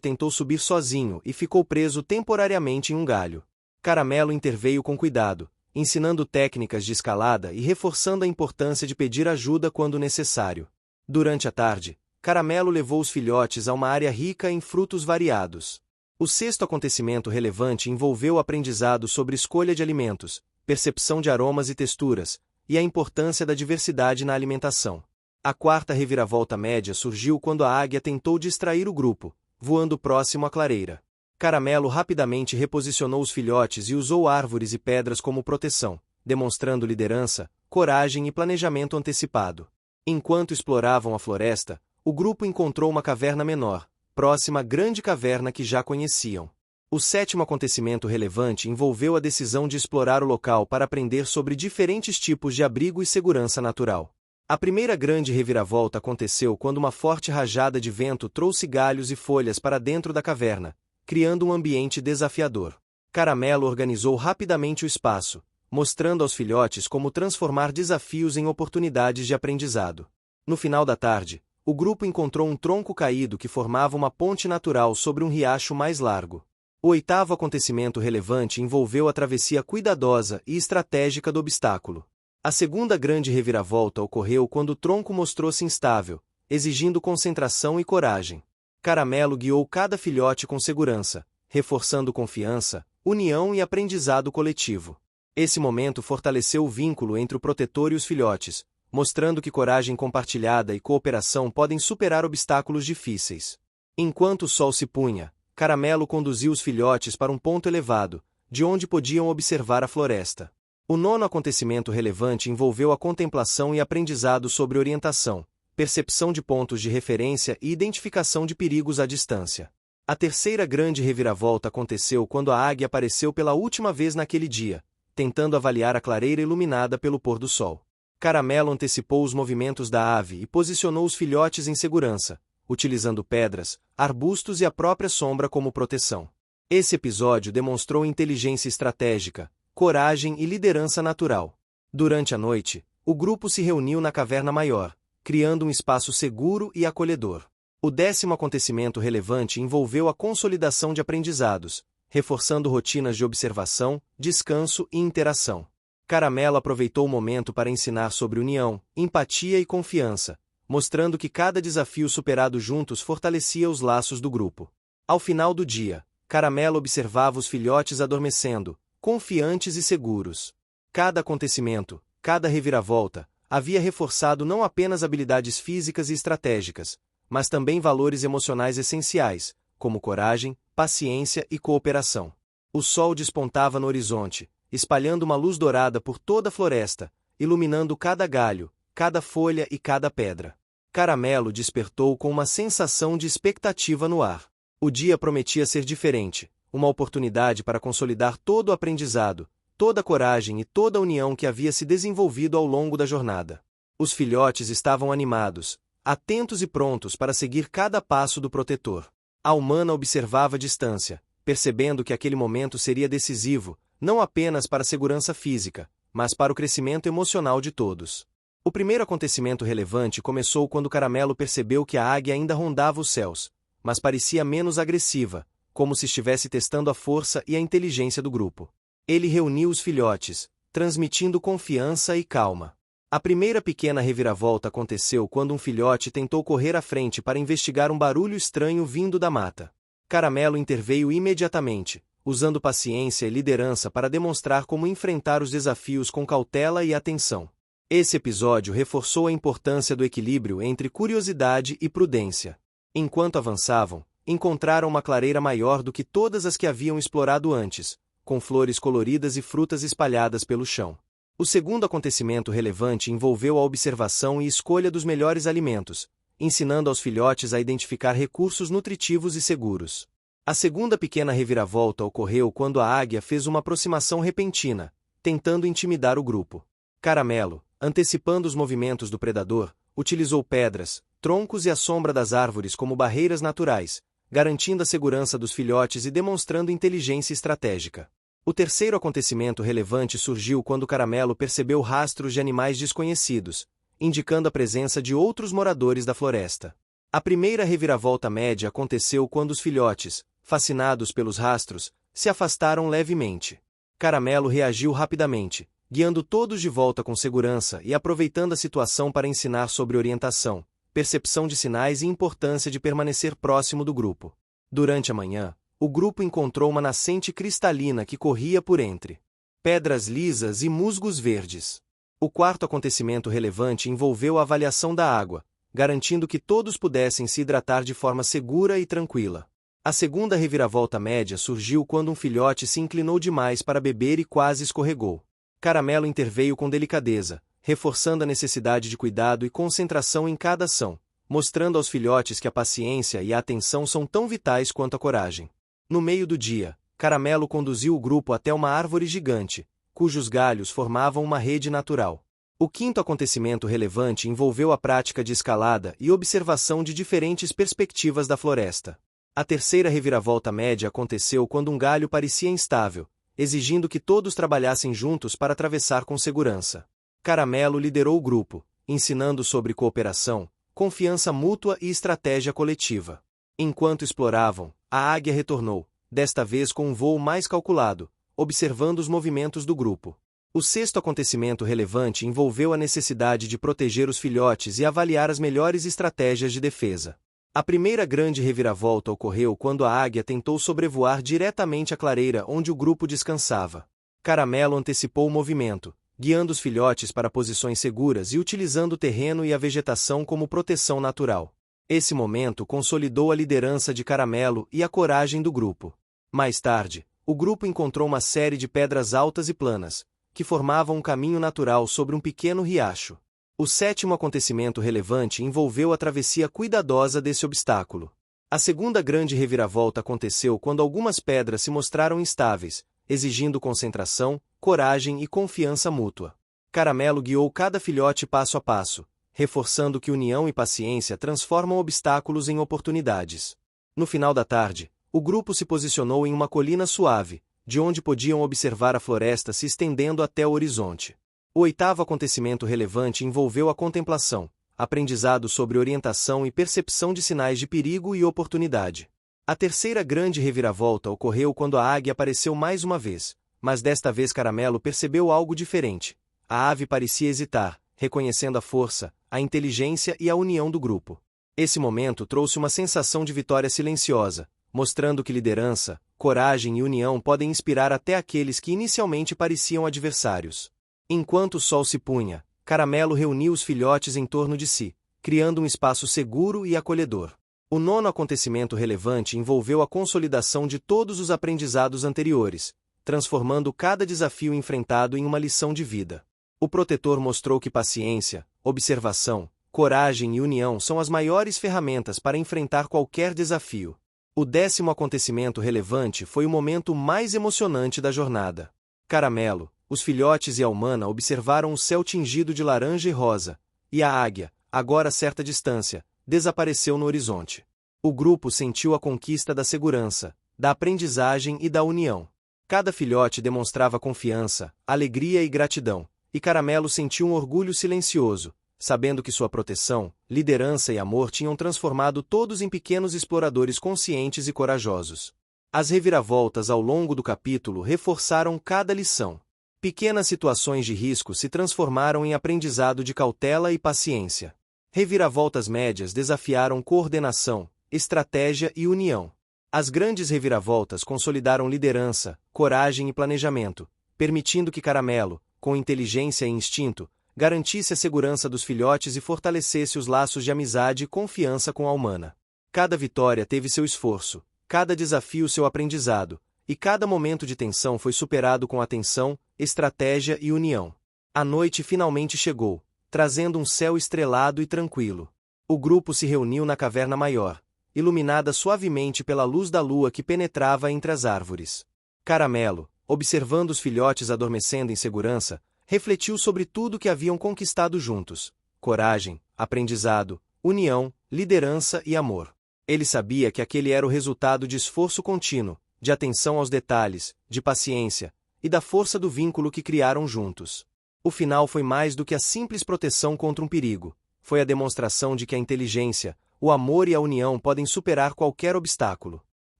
tentou subir sozinho e ficou preso temporariamente em um galho. Caramelo interveio com cuidado, ensinando técnicas de escalada e reforçando a importância de pedir ajuda quando necessário. Durante a tarde, Caramelo levou os filhotes a uma área rica em frutos variados. O sexto acontecimento relevante envolveu o aprendizado sobre escolha de alimentos, percepção de aromas e texturas, e a importância da diversidade na alimentação. A quarta reviravolta média surgiu quando a águia tentou distrair o grupo, voando próximo à clareira. Caramelo rapidamente reposicionou os filhotes e usou árvores e pedras como proteção, demonstrando liderança, coragem e planejamento antecipado. Enquanto exploravam a floresta, o grupo encontrou uma caverna menor, próxima à grande caverna que já conheciam. O sétimo acontecimento relevante envolveu a decisão de explorar o local para aprender sobre diferentes tipos de abrigo e segurança natural. A primeira grande reviravolta aconteceu quando uma forte rajada de vento trouxe galhos e folhas para dentro da caverna, criando um ambiente desafiador. Caramelo organizou rapidamente o espaço, mostrando aos filhotes como transformar desafios em oportunidades de aprendizado. No final da tarde, o grupo encontrou um tronco caído que formava uma ponte natural sobre um riacho mais largo. O oitavo acontecimento relevante envolveu a travessia cuidadosa e estratégica do obstáculo. A segunda grande reviravolta ocorreu quando o tronco mostrou-se instável, exigindo concentração e coragem. Caramelo guiou cada filhote com segurança, reforçando confiança, união e aprendizado coletivo. Esse momento fortaleceu o vínculo entre o protetor e os filhotes, mostrando que coragem compartilhada e cooperação podem superar obstáculos difíceis. Enquanto o sol se punha, Caramelo conduziu os filhotes para um ponto elevado, de onde podiam observar a floresta. O nono acontecimento relevante envolveu a contemplação e aprendizado sobre orientação, percepção de pontos de referência e identificação de perigos à distância. A terceira grande reviravolta aconteceu quando a águia apareceu pela última vez naquele dia, tentando avaliar a clareira iluminada pelo pôr do sol. Caramelo antecipou os movimentos da ave e posicionou os filhotes em segurança, utilizando pedras, arbustos e a própria sombra como proteção. Esse episódio demonstrou inteligência estratégica, coragem e liderança natural. Durante a noite, o grupo se reuniu na caverna maior, criando um espaço seguro e acolhedor. O décimo acontecimento relevante envolveu a consolidação de aprendizados, reforçando rotinas de observação, descanso e interação. Caramelo aproveitou o momento para ensinar sobre união, empatia e confiança, mostrando que cada desafio superado juntos fortalecia os laços do grupo. Ao final do dia, Caramelo observava os filhotes adormecendo, confiantes e seguros. Cada acontecimento, cada reviravolta, havia reforçado não apenas habilidades físicas e estratégicas, mas também valores emocionais essenciais, como coragem, paciência e cooperação. O sol despontava no horizonte, espalhando uma luz dourada por toda a floresta, iluminando cada galho, cada folha e cada pedra. Caramelo despertou com uma sensação de expectativa no ar. O dia prometia ser diferente, uma oportunidade para consolidar todo o aprendizado, toda a coragem e toda a união que havia se desenvolvido ao longo da jornada. Os filhotes estavam animados, atentos e prontos para seguir cada passo do protetor. A humana observava a distância, percebendo que aquele momento seria decisivo, não apenas para a segurança física, mas para o crescimento emocional de todos. O primeiro acontecimento relevante começou quando Caramelo percebeu que a águia ainda rondava os céus, mas parecia menos agressiva, como se estivesse testando a força e a inteligência do grupo. Ele reuniu os filhotes, transmitindo confiança e calma. A primeira pequena reviravolta aconteceu quando um filhote tentou correr à frente para investigar um barulho estranho vindo da mata. Caramelo interveio imediatamente, usando paciência e liderança para demonstrar como enfrentar os desafios com cautela e atenção. Esse episódio reforçou a importância do equilíbrio entre curiosidade e prudência. Enquanto avançavam, encontraram uma clareira maior do que todas as que haviam explorado antes, com flores coloridas e frutas espalhadas pelo chão. O segundo acontecimento relevante envolveu a observação e escolha dos melhores alimentos, ensinando aos filhotes a identificar recursos nutritivos e seguros. A segunda pequena reviravolta ocorreu quando a águia fez uma aproximação repentina, tentando intimidar o grupo. Caramelo, antecipando os movimentos do predador, utilizou pedras, troncos e a sombra das árvores como barreiras naturais, garantindo a segurança dos filhotes e demonstrando inteligência estratégica. O terceiro acontecimento relevante surgiu quando Caramelo percebeu rastros de animais desconhecidos, indicando a presença de outros moradores da floresta. A primeira reviravolta média aconteceu quando os filhotes, fascinados pelos rastros, se afastaram levemente. Caramelo reagiu rapidamente, guiando todos de volta com segurança e aproveitando a situação para ensinar sobre orientação, percepção de sinais e importância de permanecer próximo do grupo. Durante a manhã, o grupo encontrou uma nascente cristalina que corria por entre pedras lisas e musgos verdes. O quarto acontecimento relevante envolveu a avaliação da água, garantindo que todos pudessem se hidratar de forma segura e tranquila. A segunda reviravolta média surgiu quando um filhote se inclinou demais para beber e quase escorregou. Caramelo interveio com delicadeza, reforçando a necessidade de cuidado e concentração em cada ação, mostrando aos filhotes que a paciência e a atenção são tão vitais quanto a coragem. No meio do dia, Caramelo conduziu o grupo até uma árvore gigante, cujos galhos formavam uma rede natural. O quinto acontecimento relevante envolveu a prática de escalada e observação de diferentes perspectivas da floresta. A terceira reviravolta média aconteceu quando um galho parecia instável, exigindo que todos trabalhassem juntos para atravessar com segurança. Caramelo liderou o grupo, ensinando sobre cooperação, confiança mútua e estratégia coletiva. Enquanto exploravam, a águia retornou, desta vez com um voo mais calculado, observando os movimentos do grupo. O sexto acontecimento relevante envolveu a necessidade de proteger os filhotes e avaliar as melhores estratégias de defesa. A primeira grande reviravolta ocorreu quando a águia tentou sobrevoar diretamente a clareira onde o grupo descansava. Caramelo antecipou o movimento, guiando os filhotes para posições seguras e utilizando o terreno e a vegetação como proteção natural. Esse momento consolidou a liderança de Caramelo e a coragem do grupo. Mais tarde, o grupo encontrou uma série de pedras altas e planas, que formavam um caminho natural sobre um pequeno riacho. O sétimo acontecimento relevante envolveu a travessia cuidadosa desse obstáculo. A segunda grande reviravolta aconteceu quando algumas pedras se mostraram instáveis, exigindo concentração, coragem e confiança mútua. Caramelo guiou cada filhote passo a passo, reforçando que união e paciência transformam obstáculos em oportunidades. No final da tarde, o grupo se posicionou em uma colina suave, de onde podiam observar a floresta se estendendo até o horizonte. O oitavo acontecimento relevante envolveu a contemplação, aprendizado sobre orientação e percepção de sinais de perigo e oportunidade. A terceira grande reviravolta ocorreu quando a águia apareceu mais uma vez, mas desta vez Caramelo percebeu algo diferente. A ave parecia hesitar, reconhecendo a força, a inteligência e a união do grupo. Esse momento trouxe uma sensação de vitória silenciosa, mostrando que liderança, coragem e união podem inspirar até aqueles que inicialmente pareciam adversários. Enquanto o sol se punha, Caramelo reuniu os filhotes em torno de si, criando um espaço seguro e acolhedor. O nono acontecimento relevante envolveu a consolidação de todos os aprendizados anteriores, transformando cada desafio enfrentado em uma lição de vida. O protetor mostrou que paciência, observação, coragem e união são as maiores ferramentas para enfrentar qualquer desafio. O décimo acontecimento relevante foi o momento mais emocionante da jornada. Caramelo, os filhotes e a humana observaram o céu tingido de laranja e rosa, e a águia, agora a certa distância, desapareceu no horizonte. O grupo sentiu a conquista da segurança, da aprendizagem e da união. Cada filhote demonstrava confiança, alegria e gratidão, e Caramelo sentiu um orgulho silencioso, sabendo que sua proteção, liderança e amor tinham transformado todos em pequenos exploradores conscientes e corajosos. As reviravoltas ao longo do capítulo reforçaram cada lição. Pequenas situações de risco se transformaram em aprendizado de cautela e paciência. Reviravoltas médias desafiaram coordenação, estratégia e união. As grandes reviravoltas consolidaram liderança, coragem e planejamento, permitindo que Caramelo, com inteligência e instinto, garantisse a segurança dos filhotes e fortalecesse os laços de amizade e confiança com a humana. Cada vitória teve seu esforço, cada desafio seu aprendizado, e cada momento de tensão foi superado com atenção, estratégia e união. A noite finalmente chegou, trazendo um céu estrelado e tranquilo. O grupo se reuniu na caverna maior, iluminada suavemente pela luz da lua que penetrava entre as árvores. Caramelo, observando os filhotes adormecendo em segurança, refletiu sobre tudo que haviam conquistado juntos: coragem, aprendizado, união, liderança e amor. Ele sabia que aquele era o resultado de esforço contínuo, de atenção aos detalhes, de paciência, e da força do vínculo que criaram juntos. O final foi mais do que a simples proteção contra um perigo, foi a demonstração de que a inteligência, o amor e a união podem superar qualquer obstáculo.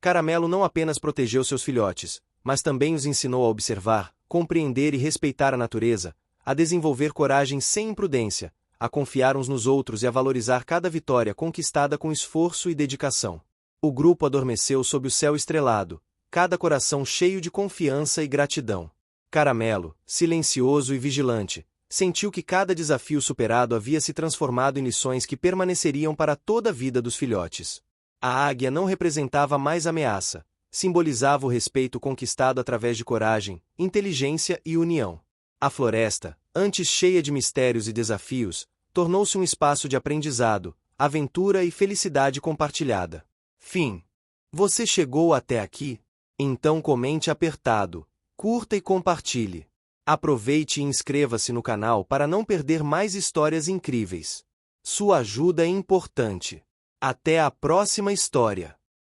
Caramelo não apenas protegeu seus filhotes, mas também os ensinou a observar, compreender e respeitar a natureza, a desenvolver coragem sem imprudência, a confiar uns nos outros e a valorizar cada vitória conquistada com esforço e dedicação. O grupo adormeceu sob o céu estrelado, cada coração cheio de confiança e gratidão. Caramelo, silencioso e vigilante, sentiu que cada desafio superado havia se transformado em lições que permaneceriam para toda a vida dos filhotes. A águia não representava mais ameaça, simbolizava o respeito conquistado através de coragem, inteligência e união. A floresta, antes cheia de mistérios e desafios, tornou-se um espaço de aprendizado, aventura e felicidade compartilhada. Fim. Você chegou até aqui? Então comente apertado, curta e compartilhe. Aproveite e inscreva-se no canal para não perder mais histórias incríveis. Sua ajuda é importante. Até a próxima história!